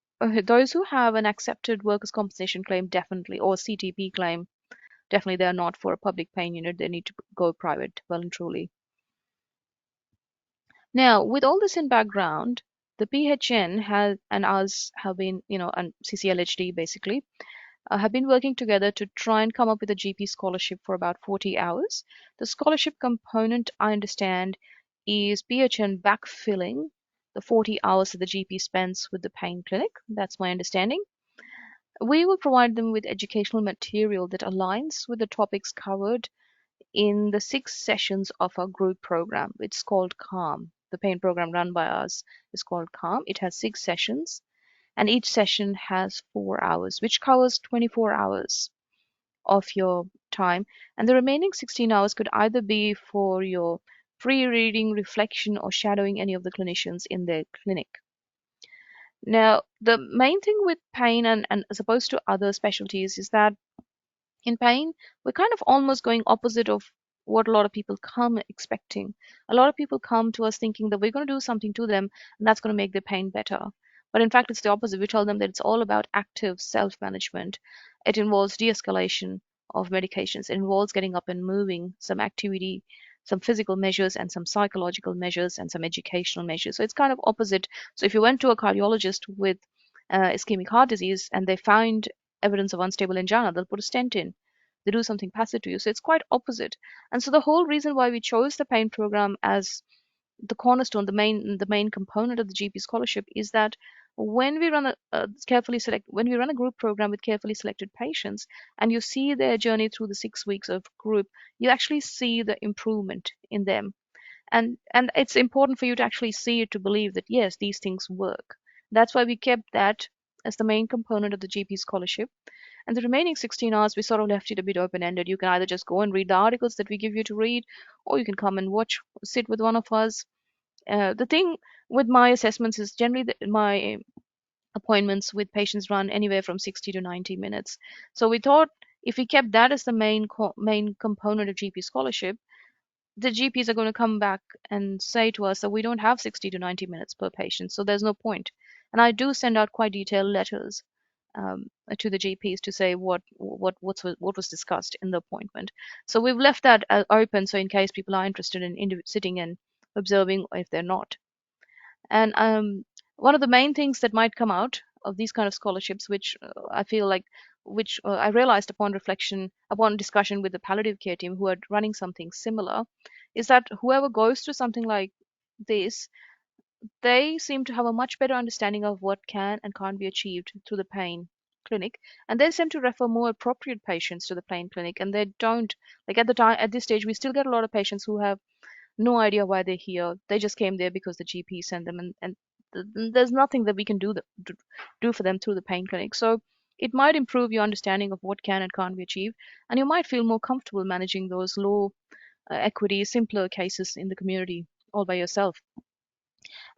those who have an accepted workers' compensation claim, definitely, or CTP claim, definitely they're not for a public pain unit. They need to go private, well and truly. Now, with all this in background, the PHN has and us have been, and CCLHD basically, have been working together to try and come up with a GP scholarship for about 40 hours. The scholarship component, I understand, is PHN backfilling the 40 hours that the GP spends with the pain clinic. That's my understanding. We will provide them with educational material that aligns with the topics covered in the 6 sessions of our group program. It's called CALM. The pain program run by us is called CALM. It has 6 sessions, and each session has 4 hours, which covers 24 hours of your time. And the remaining 16 hours could either be for your pre-reading, reflection, or shadowing any of the clinicians in their clinic. Now, the main thing with pain and as opposed to other specialties is that in pain, we're kind of almost going opposite of what a lot of people come expecting. A lot of people come to us thinking that we're going to do something to them and that's going to make their pain better. But in fact, it's the opposite. We tell them that it's all about active self management. It involves de escalation of medications, it involves getting up and moving, some activity, some physical measures, and some psychological measures, and some educational measures. So it's kind of opposite. So if you went to a cardiologist with ischemic heart disease and they find evidence of unstable angina, they'll put a stent in. They do something passive to you. So it's quite opposite. And so the whole reason why we chose the pain program as the cornerstone, the main component of the GP scholarship is that when we run when we run a group program with carefully selected patients, and you see their journey through the 6 weeks of group, you actually see the improvement in them, and it's important for you to actually see it to believe that yes, these things work. That's why we kept that as the main component of the GP scholarship. And the remaining 16 hours, we sort of left it a bit open ended. You can either just go and read the articles that we give you to read, or you can come and sit with one of us. The thing with my assessments is generally that my appointments with patients run anywhere from 60 to 90 minutes. So we thought if we kept that as the main component of GP scholarship, the GPs are going to come back and say to us that we don't have 60 to 90 minutes per patient, so there's no point. And I do send out quite detailed letters to the GPs to say what was discussed in the appointment. So we've left that open, so in case people are interested in sitting and observing, if they're not. And One of the main things that might come out of these kind of scholarships, which I feel like, which I realized upon reflection, upon discussion with the palliative care team who are running something similar, is that whoever goes through something like this, they seem to have a much better understanding of what can and can't be achieved through the pain clinic, and they seem to refer more appropriate patients to the pain clinic. And they don't, like, at the time, at this stage, we still get a lot of patients who have no idea why they're here. They just came there because the GP sent them, and there's nothing that we can do for them through the pain clinic. So it might improve your understanding of what can and can't be achieved, and you might feel more comfortable managing those low equity, simpler cases in the community all by yourself.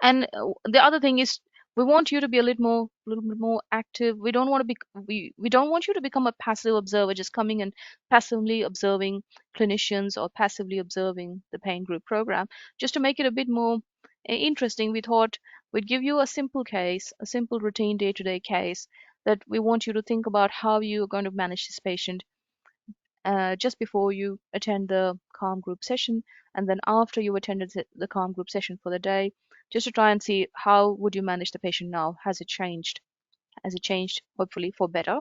And the other thing is, we want you to be little bit more active. We don't want to be, we don't want you to become a passive observer, just coming and passively observing clinicians or passively observing the pain group program. Just to make it a bit more interesting, we thought we'd give you a simple case, a simple routine day-to-day case that we want you to think about how you are going to manage this patient just before you attend the calm group session, and then after you attended the calm group session for the day, just to try and see how would you manage the patient now. Has it changed? Has it changed, hopefully for better?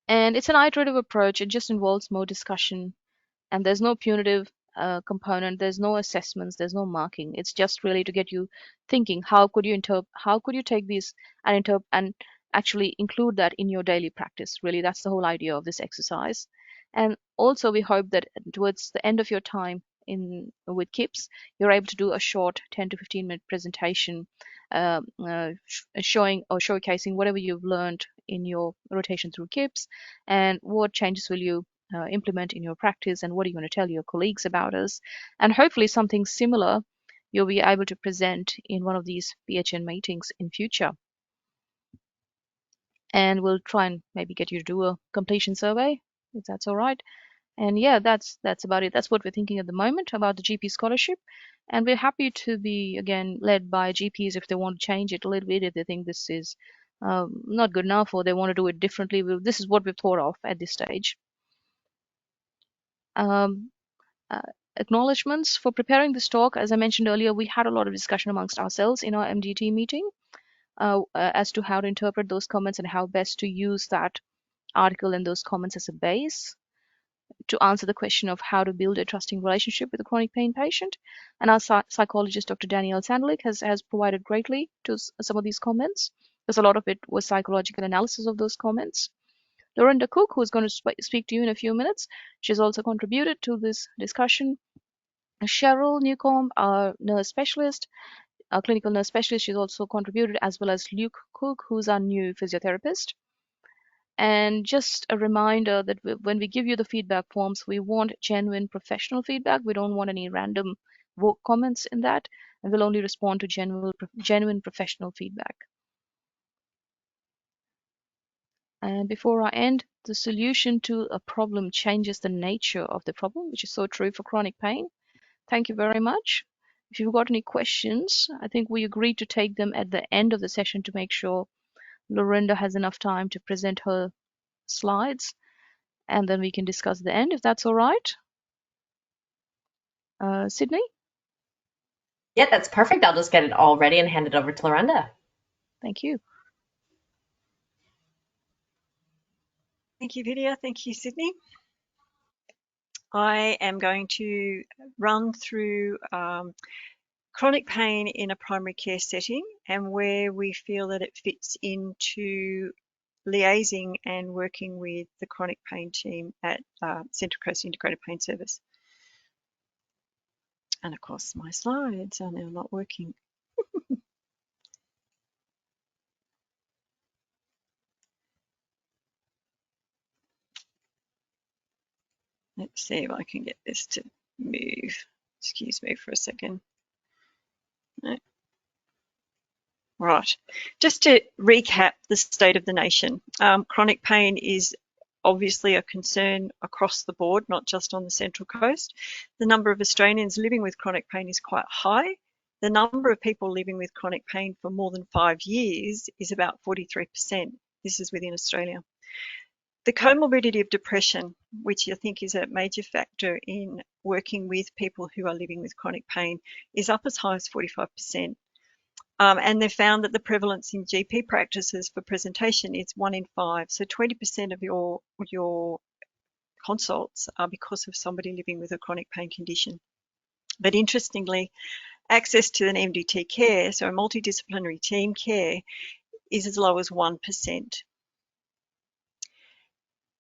And it's an iterative approach. It just involves more discussion, and there's no punitive component. There's no assessments, there's no marking. It's just really to get you thinking, how could you take these and actually include that in your daily practice. Really, that's the whole idea of this exercise. And also we hope that towards the end of your time in with KIPS, you're able to do a short 10 to 15-minute presentation showing or showcasing whatever you've learned in your rotation through KIPS, and what changes will you implement in your practice, and what are you going to tell your colleagues about us. And hopefully something similar you'll be able to present in one of these PHN meetings in future. And we'll try and maybe get you to do a completion survey, if that's all right. And yeah, that's about it. That's what we're thinking at the moment about the GP scholarship. And we're happy to be, again, led by GPs if they want to change it a little bit, if they think this is not good enough, or they want to do it differently. This is what we've thought of at this stage. Um, uh, Acknowledgements for preparing this talk. As I mentioned earlier, we had a lot of discussion amongst ourselves in our MDT meeting as to how to interpret those comments and how best to use that article and those comments as a base to answer the question of how to build a trusting relationship with a chronic pain patient. And our psychologist, Dr. Danielle Sandlik, has provided greatly to some of these comments, because a lot of it was psychological analysis of those comments. Lorinda Cook, who is going to speak to you in a few minutes, she's also contributed to this discussion. Cheryl Newcomb, our nurse specialist, our clinical nurse specialist, she's also contributed, as well as Luke Cook, who's our new physiotherapist. And just a reminder that when we give you the feedback forms, we want genuine professional feedback. We don't want any random comments in that, and we'll only respond to genuine professional feedback. And before I end, the solution to a problem changes the nature of the problem, which is so true for chronic pain. Thank you very much. If you've got any questions, I think we agreed to take them at the end of the session to make sure Lorinda has enough time to present her slides, and then we can discuss the end, if that's all right. Sydney? Yeah, that's perfect. I'll just get it all ready and hand it over to Lorinda. Thank you. Thank you, Vidya. Thank you, Sydney. I am going to run through chronic pain in a primary care setting and where we feel that it fits into liaising and working with the chronic pain team at Central Coast Integrated Pain Service. And of course, my slides are now not working. Let's see if I can get this to move. Excuse me for a second. No. Right. Just to recap the state of the nation, chronic pain is obviously a concern across the board, not just on the Central Coast. The number of Australians living with chronic pain is quite high. The number of people living with chronic pain for more than 5 years is about 43%. This is within Australia. The comorbidity of depression, which I think is a major factor in working with people who are living with chronic pain, is up as high as 45%. And they found that the prevalence in GP practices for presentation is 1 in 5. So 20% of your consults are because of somebody living with a chronic pain condition. But interestingly, access to an MDT care, so a multidisciplinary team care, is as low as 1%.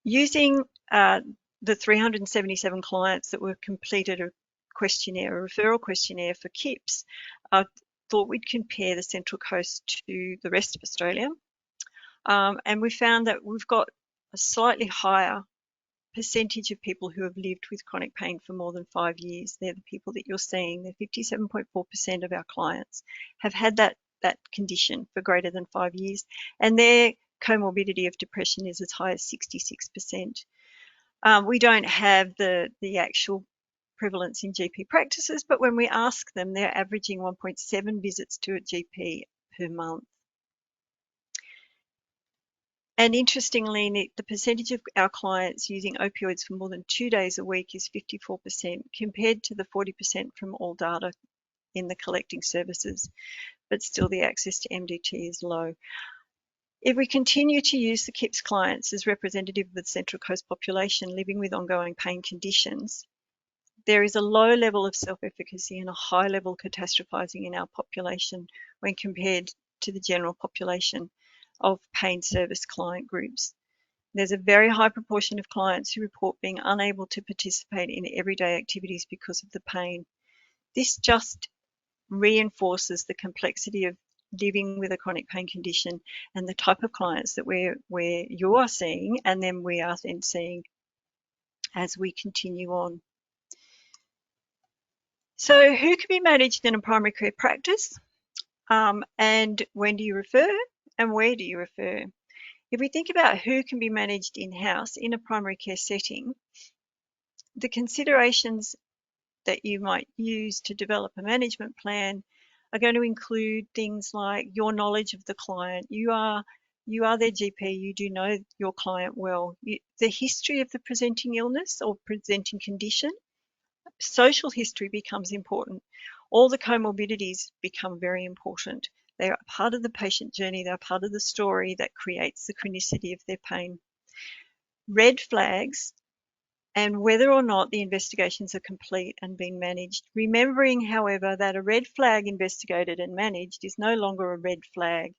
Using the 377 clients that were completed a referral questionnaire for KIPS, I thought we'd compare the Central Coast to the rest of Australia. And we found that we've got a slightly higher percentage of people who have lived with chronic pain for more than 5 years. They're the people that you're seeing. They're 57.4% of our clients have had that condition for greater than 5 years, and their comorbidity of depression is as high as 66%. We don't have the actual prevalence in GP practices, but when we ask them, they're averaging 1.7 visits to a GP per month. And interestingly, the percentage of our clients using opioids for more than 2 days a week is 54%, compared to the 40% from all data in the collecting services, but still the access to MDT is low. If we continue to use the KIPS clients as representative of the Central Coast population living with ongoing pain conditions, there is a low level of self-efficacy and a high level of catastrophizing in our population when compared to the general population of pain service client groups. There's a very high proportion of clients who report being unable to participate in everyday activities because of the pain. This just reinforces the complexity of living with a chronic pain condition and the type of clients that you are seeing, and then we are then seeing as we continue on. So who can be managed in a primary care practice, and when do you refer and where do you refer? If we think about who can be managed in-house in a primary care setting, the considerations that you might use to develop a management plan are going to include things like your knowledge of the client. You are their GP, you do know your client well. The history of the presenting illness or presenting condition, social history becomes important. All the comorbidities become very important. They are part of the patient journey, they're part of the story that creates the chronicity of their pain. Red flags and whether or not the investigations are complete and being managed. Remembering, however, that a red flag investigated and managed is no longer a red flag.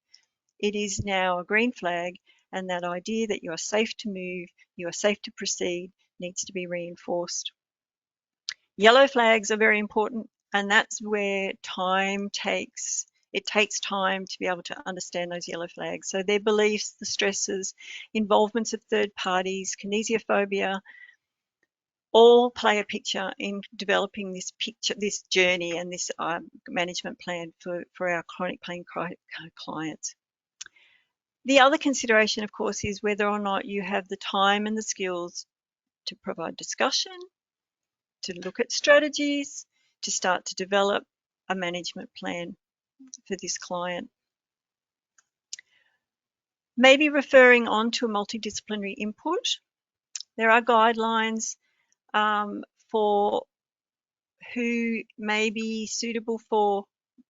It is now a green flag, and that idea that you are safe to move, you are safe to proceed, needs to be reinforced. Yellow flags are very important, and that's where it takes time to be able to understand those yellow flags. So their beliefs, the stresses, involvements of third parties, kinesiophobia, all play a picture in developing this journey and this management plan for our chronic pain clients. The other consideration, of course, is whether or not you have the time and the skills to provide discussion, to look at strategies, to start to develop a management plan for this client. Maybe referring on to a multidisciplinary input. There are guidelines for who may be suitable for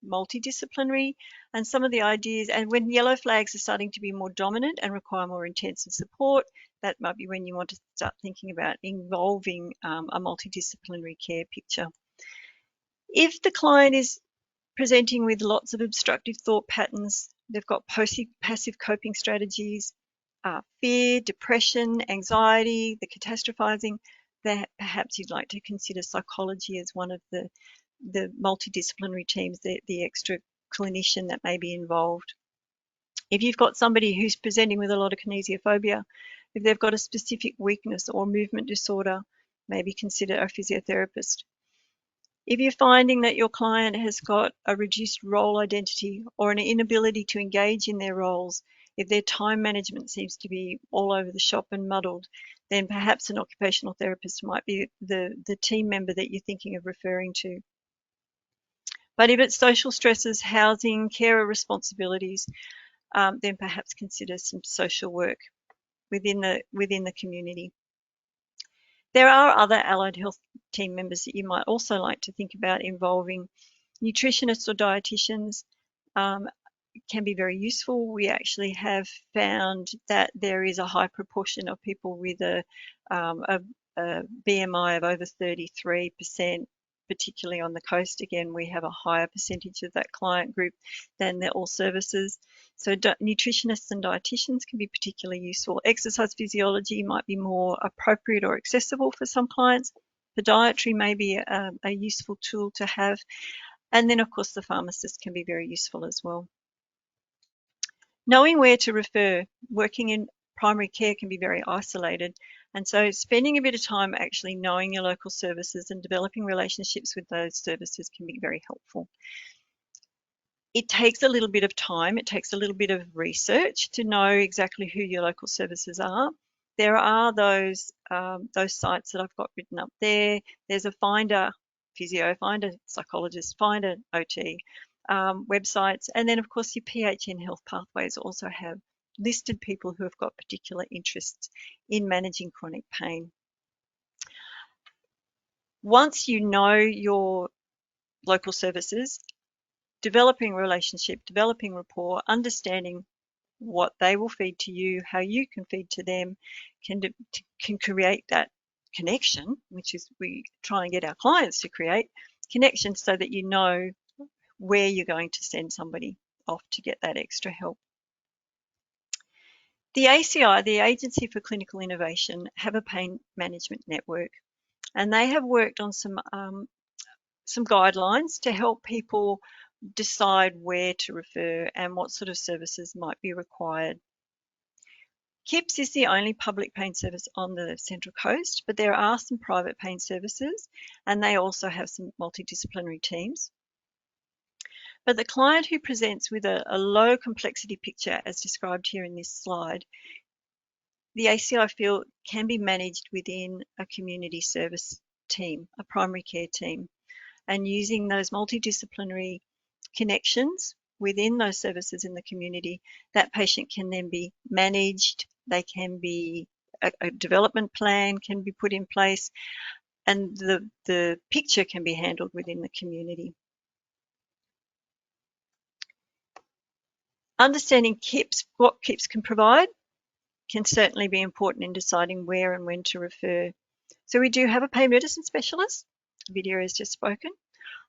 multidisciplinary, and some of the ideas, and when yellow flags are starting to be more dominant and require more intensive support, that might be when you want to start thinking about involving a multidisciplinary care picture. If the client is presenting with lots of obstructive thought patterns, they've got passive coping strategies, fear, depression, anxiety, the catastrophizing, that perhaps you'd like to consider psychology as one of the multidisciplinary teams, the extra clinician that may be involved. If you've got somebody who's presenting with a lot of kinesiophobia, if they've got a specific weakness or movement disorder, maybe consider a physiotherapist. If you're finding that your client has got a reduced role identity or an inability to engage in their roles, if their time management seems to be all over the shop and muddled, then perhaps an occupational therapist might be the team member that you're thinking of referring to. But if it's social stresses, housing, carer responsibilities, then perhaps consider some social work within the community. There are other allied health team members that you might also like to think about involving: nutritionists or dietitians, can be very useful. We actually have found that there is a high proportion of people with a BMI of over 33%, particularly on the coast. Again, we have a higher percentage of that client group than the all services. So nutritionists and dietitians can be particularly useful. Exercise physiology might be more appropriate or accessible for some clients. Podiatry may be a useful tool to have. And then, of course, the pharmacist can be very useful as well. Knowing where to refer, working in primary care can be very isolated. And so spending a bit of time actually knowing your local services and developing relationships with those services can be very helpful. It takes a little bit of time, it takes a little bit of research to know exactly who your local services are. There are those sites that I've got written up there. There's a Find a Physio, Find a Psychologist, Find an OT websites. And then, of course, your PHN Health Pathways also have listed people who have got particular interests in managing chronic pain. Once you know your local services, developing relationship, developing rapport, understanding what they will feed to you, how you can feed to them, can create that connection, which is we try and get our clients to create connections so that you know where you're going to send somebody off to get that extra help. The ACI, the Agency for Clinical Innovation, have a pain management network, and they have worked on some guidelines to help people decide where to refer and what sort of services might be required. KIPS is the only public pain service on the Central Coast, but there are some private pain services, and they also have some multidisciplinary teams. But the client who presents with a low complexity picture, as described here in this slide, the ACI feel can be managed within a community service team, a primary care team, and using those multidisciplinary connections within those services in the community, that patient can then be managed, they can be, a development plan can be put in place, and the picture can be handled within the community. Understanding KIPS, what KIPS can provide, can certainly be important in deciding where and when to refer. So we do have a pain medicine specialist, Vidya has just spoken,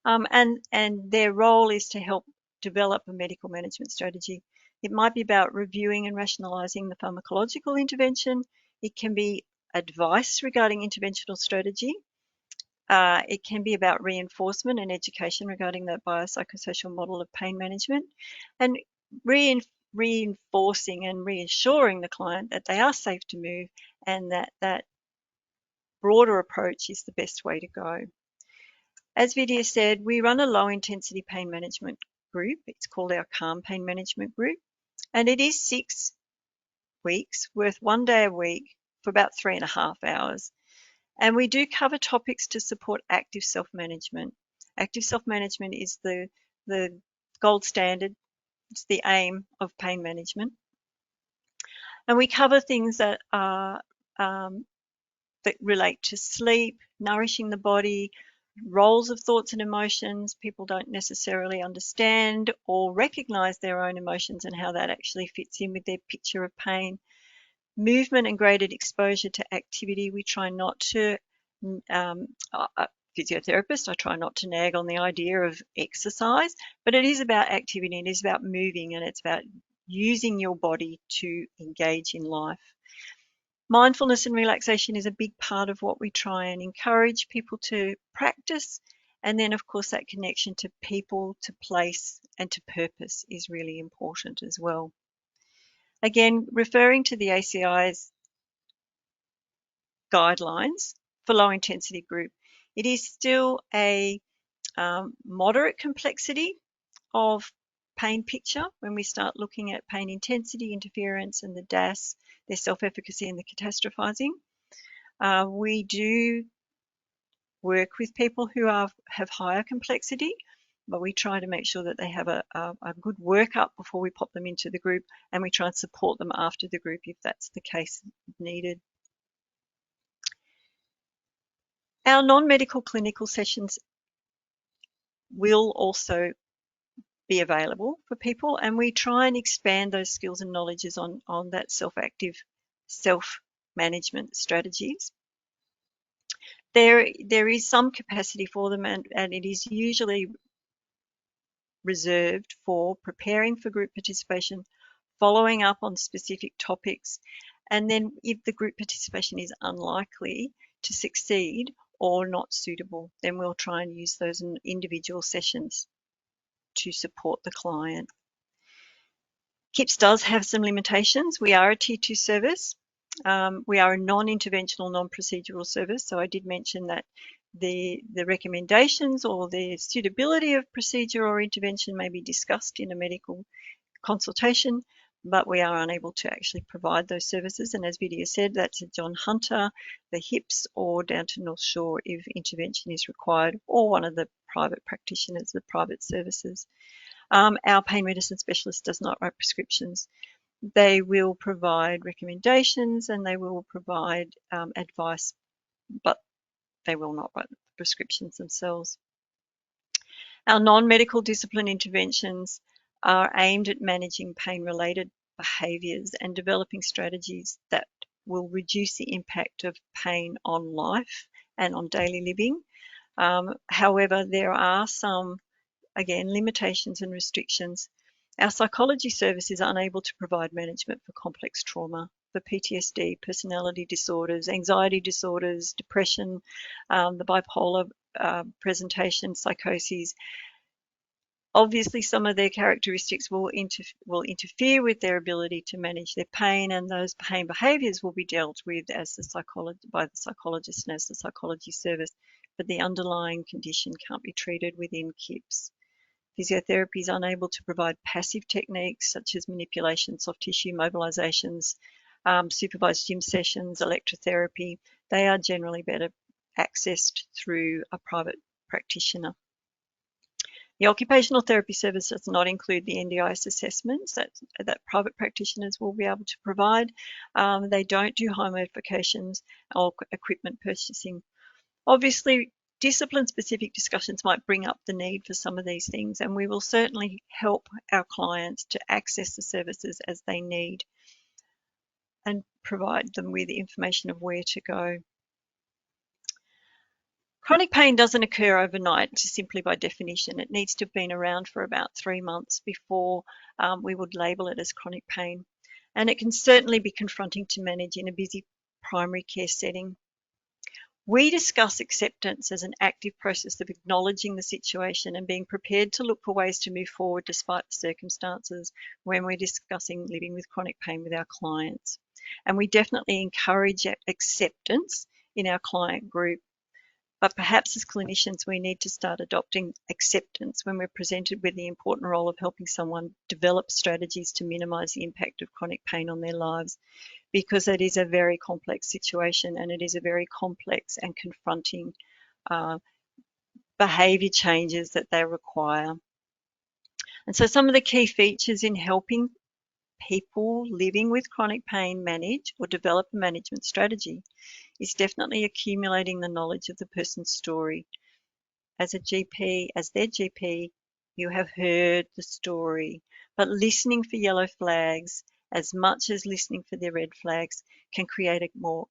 and their role is to help develop a medical management strategy. It might be about reviewing and rationalising the pharmacological intervention. It can be advice regarding interventional strategy. It can be about reinforcement and education regarding the biopsychosocial model of pain management, and reinforcing and reassuring the client that they are safe to move and that broader approach is the best way to go. As Vidya said, we run a low intensity pain management group. It's called our Calm Pain Management Group, and it is 6 weeks worth 1 day a week for about 3.5 hours. And we do cover topics to support active self-management. Active self-management is the gold standard. It's the aim of pain management. And we cover things that are that relate to sleep, nourishing the body, roles of thoughts and emotions. People don't necessarily understand or recognize their own emotions and how that actually fits in with their picture of pain. Movement and graded exposure to activity. We try not to, physiotherapist, I try not to nag on the idea of exercise, but it is about activity, it is about moving, and it's about using your body to engage in life. Mindfulness and relaxation is a big part of what we try and encourage people to practice. And then, of course, that connection to people, to place, and to purpose is really important as well. Again, referring to the ACI's guidelines for low intensity group, it is still a moderate complexity of pain picture when we start looking at pain intensity, interference, and the DAS, their self-efficacy and the catastrophizing. We do work with people who have higher complexity, but we try to make sure that they have a good workup before we pop them into the group, and we try and support them after the group if that's the case needed. Our non-medical clinical sessions will also be available for people, and we try and expand those skills and knowledges on that self-active self-management strategies. There is some capacity for them, and it is usually reserved for preparing for group participation, following up on specific topics, and then if the group participation is unlikely to succeed or not suitable, then we'll try and use those in individual sessions to support the client. KIPS does have some limitations. We are a Tier 2 service. We are a non-interventional, non-procedural service. So I did mention that the recommendations or the suitability of procedure or intervention may be discussed in a medical consultation, but we are unable to actually provide those services. And as Vidya said, that's at John Hunter, the HIPS, or down to North Shore if intervention is required, or one of the private practitioners, the private services. Our pain medicine specialist does not write prescriptions. They will provide recommendations and they will provide advice, but they will not write the prescriptions themselves. Our non-medical discipline interventions are aimed at managing pain-related behaviours and developing strategies that will reduce the impact of pain on life and on daily living. However, there are some, again, limitations and restrictions. Our psychology service is unable to provide management for complex trauma, for PTSD, personality disorders, anxiety disorders, depression, the bipolar presentation, psychoses. Obviously, some of their characteristics will interfere with their ability to manage their pain, and those pain behaviours will be dealt with by the psychologist and as the psychology service, but the underlying condition can't be treated within KIPS. Physiotherapy is unable to provide passive techniques such as manipulation, soft tissue mobilizations, supervised gym sessions, electrotherapy. They are generally better accessed through a private practitioner. The occupational therapy service does not include the NDIS assessments that private practitioners will be able to provide. They don't do home modifications or equipment purchasing. Obviously, discipline-specific discussions might bring up the need for some of these things, and we will certainly help our clients to access the services as they need and provide them with information of where to go. Chronic pain doesn't occur overnight, simply by definition. It needs to have been around for about 3 months before we would label it as chronic pain. And it can certainly be confronting to manage in a busy primary care setting. We discuss acceptance as an active process of acknowledging the situation and being prepared to look for ways to move forward despite the circumstances when we're discussing living with chronic pain with our clients. And we definitely encourage acceptance in our client group. But perhaps as clinicians, we need to start adopting acceptance when we're presented with the important role of helping someone develop strategies to minimise the impact of chronic pain on their lives, because it is a very complex situation and it is a very complex and confronting behaviour changes that they require. And so some of the key features in helping people living with chronic pain manage or develop a management strategy is definitely accumulating the knowledge of the person's story. As a GP, as their GP, you have heard the story, but listening for yellow flags as much as listening for their red flags can create a more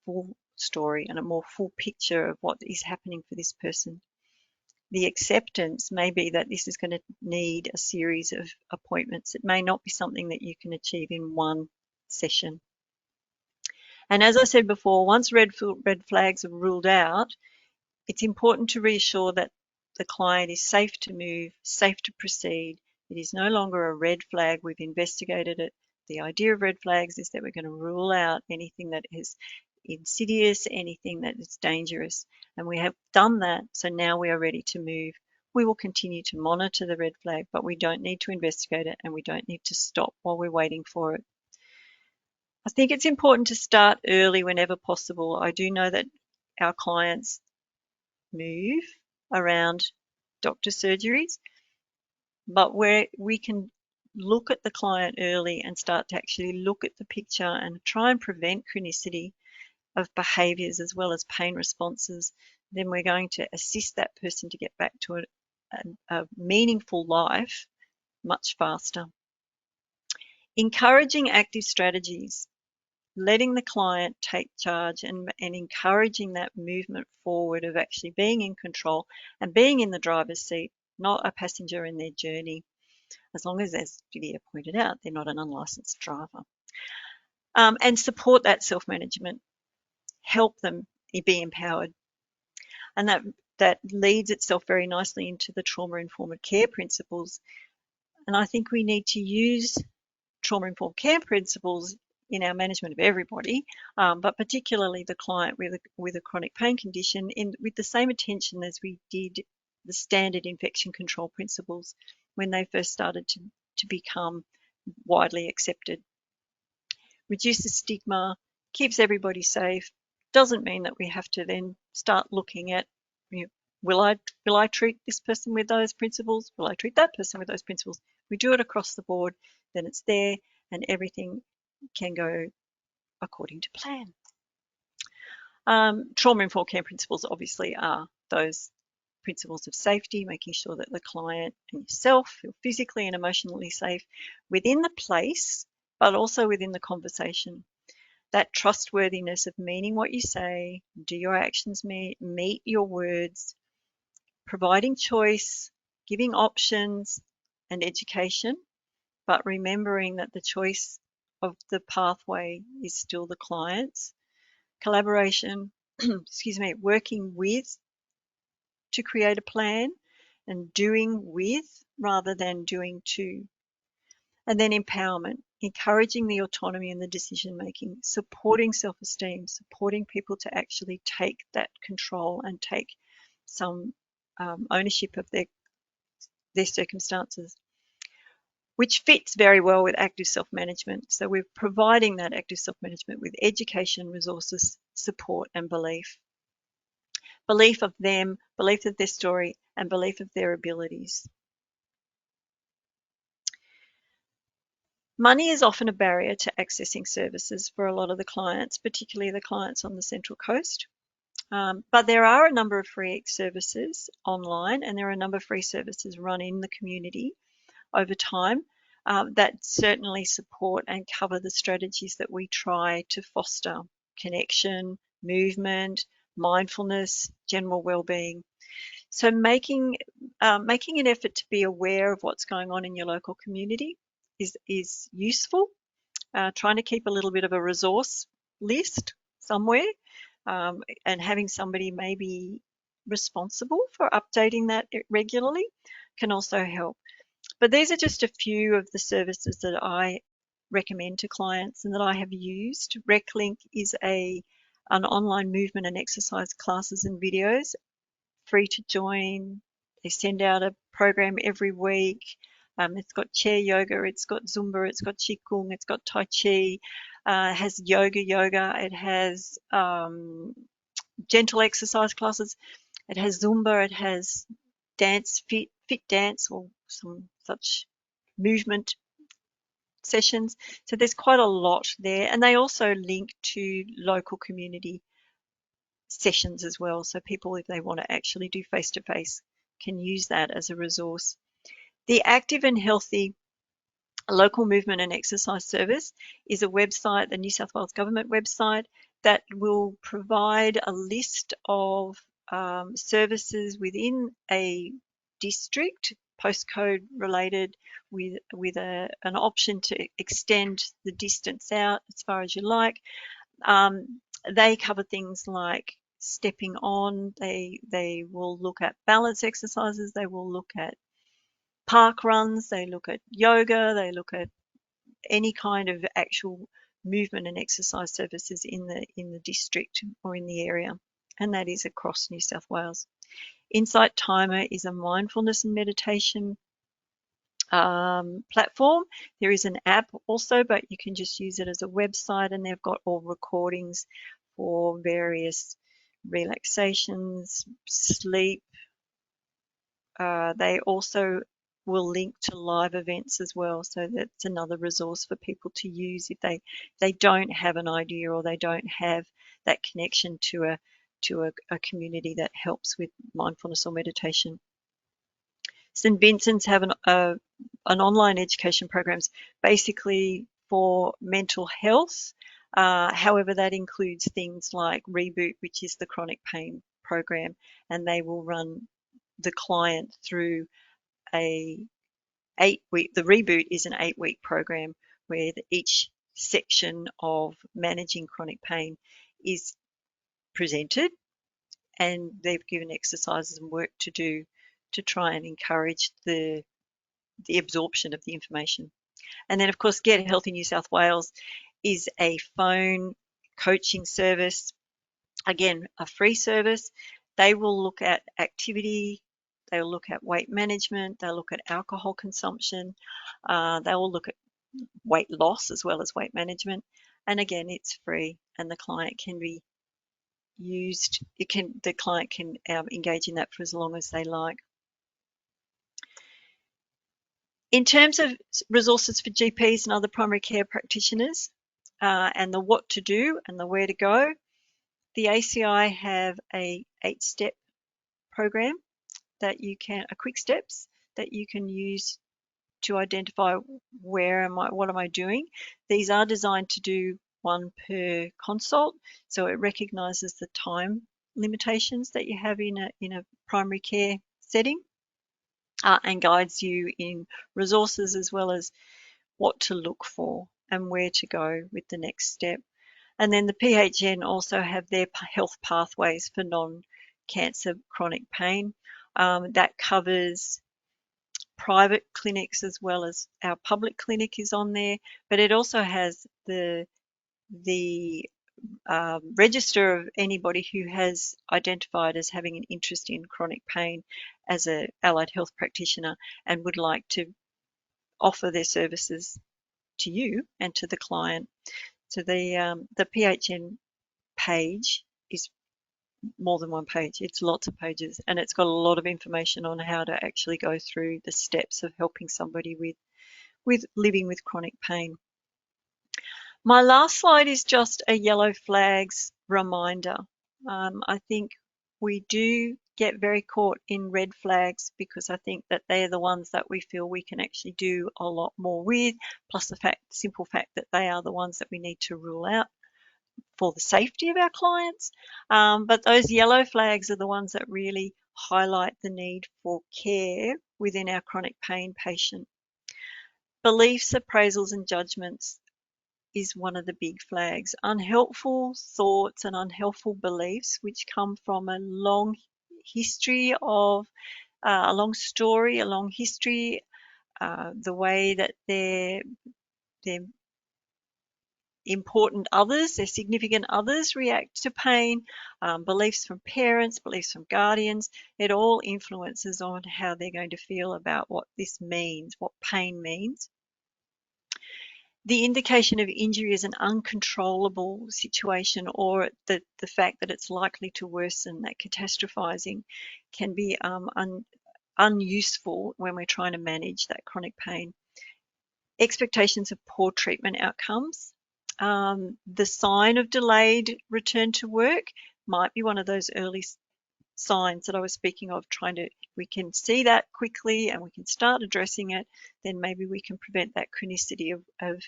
full story and a more full picture of what is happening for this person. The acceptance may be that this is going to need a series of appointments. It may not be something that you can achieve in one session. And as I said before, once red flags are ruled out, it's important to reassure that the client is safe to move, safe to proceed. It is no longer a red flag. We've investigated it. The idea of red flags is that we're going to rule out anything that is insidious, anything that is dangerous. And we have done that, so now we are ready to move. We will continue to monitor the red flag, but we don't need to investigate it and we don't need to stop while we're waiting for it. I think it's important to start early whenever possible. I do know that our clients move around doctor surgeries, but where we can look at the client early and start to actually look at the picture and try and prevent chronicity of behaviours as well as pain responses, then we're going to assist that person to get back to a meaningful life much faster. Encouraging active strategies, letting the client take charge and encouraging that movement forward of actually being in control and being in the driver's seat, not a passenger in their journey, as long as, Vidya pointed out, they're not an unlicensed driver. And support that self-management, help them be empowered. And that leads itself very nicely into the trauma-informed care principles. And I think we need to use trauma-informed care principles in our management of everybody, but particularly the client with a chronic pain condition, with the same attention as we did the standard infection control principles when they first started to become widely accepted. Reduces stigma, keeps everybody safe, doesn't mean that we have to then start looking at, will I treat this person with those principles? Will I treat that person with those principles? We do it across the board, then it's there and everything can go according to plan. Trauma-informed care principles obviously are those principles of safety, making sure that the client and yourself feel physically and emotionally safe within the place, but also within the conversation. That trustworthiness of meaning what you say, do your actions meet your words, providing choice, giving options and education, but remembering that the choice of the pathway is still the client's. Collaboration, working with to create a plan and doing with rather than doing to. And then empowerment, encouraging the autonomy and the decision making, supporting self-esteem, supporting people to actually take that control and take some ownership of their circumstances, which fits very well with active self-management. So we're providing that active self-management with education, resources, support and belief. Belief of them, belief of their story and belief of their abilities. Money is often a barrier to accessing services for a lot of the clients, particularly the clients on the Central Coast. But there are a number of free services online and there are a number of free services run in the community over time that certainly support and cover the strategies that we try to foster: connection, movement, mindfulness, general well-being. So making an effort to be aware of what's going on in your local community is useful. Trying to keep a little bit of a resource list somewhere and having somebody maybe responsible for updating that regularly can also help. But these are just a few of the services that I recommend to clients and that I have used. RecLink is an online movement and exercise classes and videos, free to join. They send out a program every week. It's got chair yoga, it's got Zumba, it's got Qigong, it's got Tai Chi, it has yoga, it has gentle exercise classes, it has Zumba, it has dance, fit dance or some such movement sessions. So there's quite a lot there. And they also link to local community sessions as well. So people, if they want to actually do face-to-face, can use that as a resource. The Active and Healthy Local Movement and Exercise Service is a website, the New South Wales Government website, that will provide a list of services within a district, postcode related, with an option to extend the distance out as far as you like. They cover things like stepping on. They will look at balance exercises. They will look at park runs. They look at yoga. They look at any kind of actual movement and exercise services in the district or in the area, and that is across New South Wales. Insight Timer is a mindfulness and meditation platform. There is an app also, but you can just use it as a website, and they've got all recordings for various relaxations, sleep. They also will link to live events as well, so that's another resource for people to use if they don't have an idea or they don't have that connection to a community that helps with mindfulness or meditation. St Vincent's have an online education programs basically for mental health. However, that includes things like Reboot, which is the chronic pain program, and they will run the client through a 8-week. The Reboot is an 8-week program where each section of managing chronic pain is presented, and they've given exercises and work to do to try and encourage the absorption of the information. And then, of course, Get Healthy New South Wales is a phone coaching service, again, a free service. They will look at activity, they'll look at weight management, they'll look at alcohol consumption, they will look at weight loss as well as weight management. And again, it's free, and the client can be used. The client can engage in that for as long as they like. In terms of resources for GPs and other primary care practitioners, and the what to do and the where to go, the ACI have a 8-step program that you can, quick steps that you can use to identify what am I doing. These are designed to do one per consult, so it recognises the time limitations that you have in a primary care setting, and guides you in resources as well as what to look for and where to go with the next step. And then the PHN also have their health pathways for non-cancer chronic pain. That covers private clinics as well as our public clinic is on there, but it also has the register of anybody who has identified as having an interest in chronic pain as an allied health practitioner and would like to offer their services to you and to the client. So the PHN page is more than one page. It's lots of pages, and it's got a lot of information on how to actually go through the steps of helping somebody with living with chronic pain. My last slide is just a yellow flags reminder. I think we do get very caught in red flags because I think that they're the ones that we feel we can actually do a lot more with, plus the simple fact that they are the ones that we need to rule out for the safety of our clients. But those yellow flags are the ones that really highlight the need for care within our chronic pain patient. Beliefs, appraisals and judgments is one of the big flags. Unhelpful thoughts and unhelpful beliefs which come from a long history of a long story, a long history, the way that their important others, their significant others react to pain, beliefs from parents, beliefs from guardians, it all influences on how they're going to feel about what this means, what pain means. The indication of injury is an uncontrollable situation, or the fact that it's likely to worsen, that catastrophizing can be unuseful when we're trying to manage that chronic pain. Expectations of poor treatment outcomes. The sign of delayed return to work might be one of those early signs that I was speaking of, we can see that quickly and we can start addressing it, then maybe we can prevent that chronicity of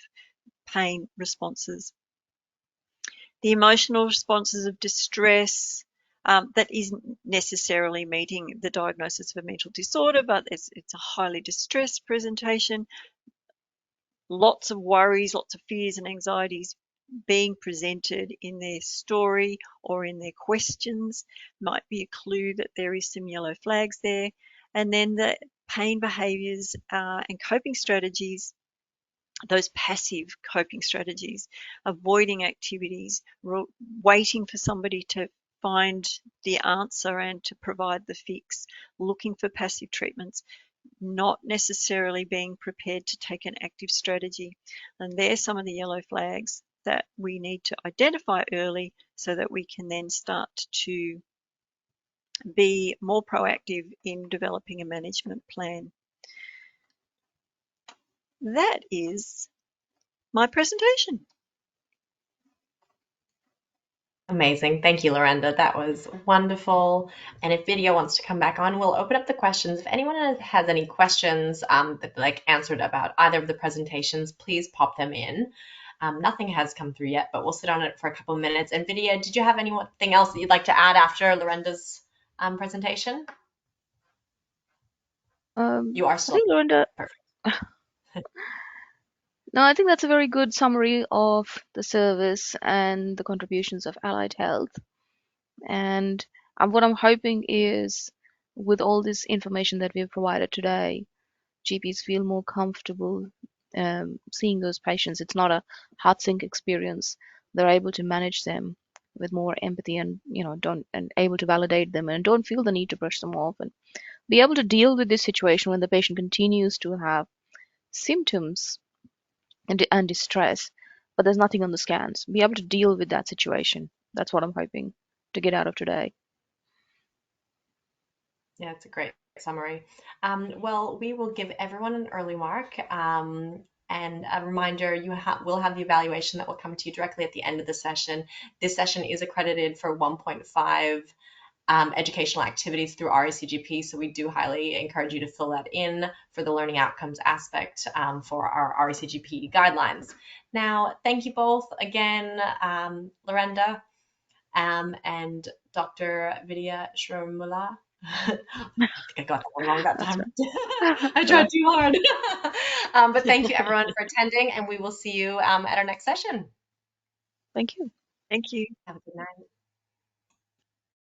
pain responses. The emotional responses of distress, that isn't necessarily meeting the diagnosis of a mental disorder, but it's a highly distressed presentation. Lots of worries, lots of fears and anxieties being presented in their story or in their questions might be a clue that there is some yellow flags there. And then the pain behaviours and coping strategies, those passive coping strategies, avoiding activities, waiting for somebody to find the answer and to provide the fix, looking for passive treatments, not necessarily being prepared to take an active strategy. And there's some of the yellow flags that we need to identify early so that we can then start to be more proactive in developing a management plan. That is my presentation. Amazing. Thank you, Lorenda. That was wonderful. And if Vidya wants to come back on, we'll open up the questions. If anyone has any questions that like answered about either of the presentations, please pop them in. Nothing has come through yet, but we'll sit on it for a couple of minutes. And Vidya, did you have anything else that you'd like to add after Lorenda's presentation? You are I still think Lorinda, perfect. no, I think that's a very good summary of the service and the contributions of allied health. And what I'm hoping is, with all this information that we've provided today, GPs feel more comfortable seeing those patients. It's not a heart sink experience. They're able to manage them with more empathy, and don't and able to validate them, and don't feel the need to brush them off, and be able to deal with this situation when the patient continues to have symptoms and distress, but there's nothing on the scans. Be able to deal with that situation. That's what I'm hoping to get out of today. Yeah, it's a great summary. Well, we will give everyone an early mark. And a reminder, will have the evaluation that will come to you directly at the end of the session. This session is accredited for 1.5 educational activities through RACGP, so we do highly encourage you to fill that in for the learning outcomes aspect for our RACGP guidelines. Now, thank you both again, Lorenda and Dr. Vidya Shramula. I think I got that one wrong that That's time. right. I tried Right. too hard. But thank you everyone for attending, and we will see you at our next session. Thank you. Thank you. Have a good night.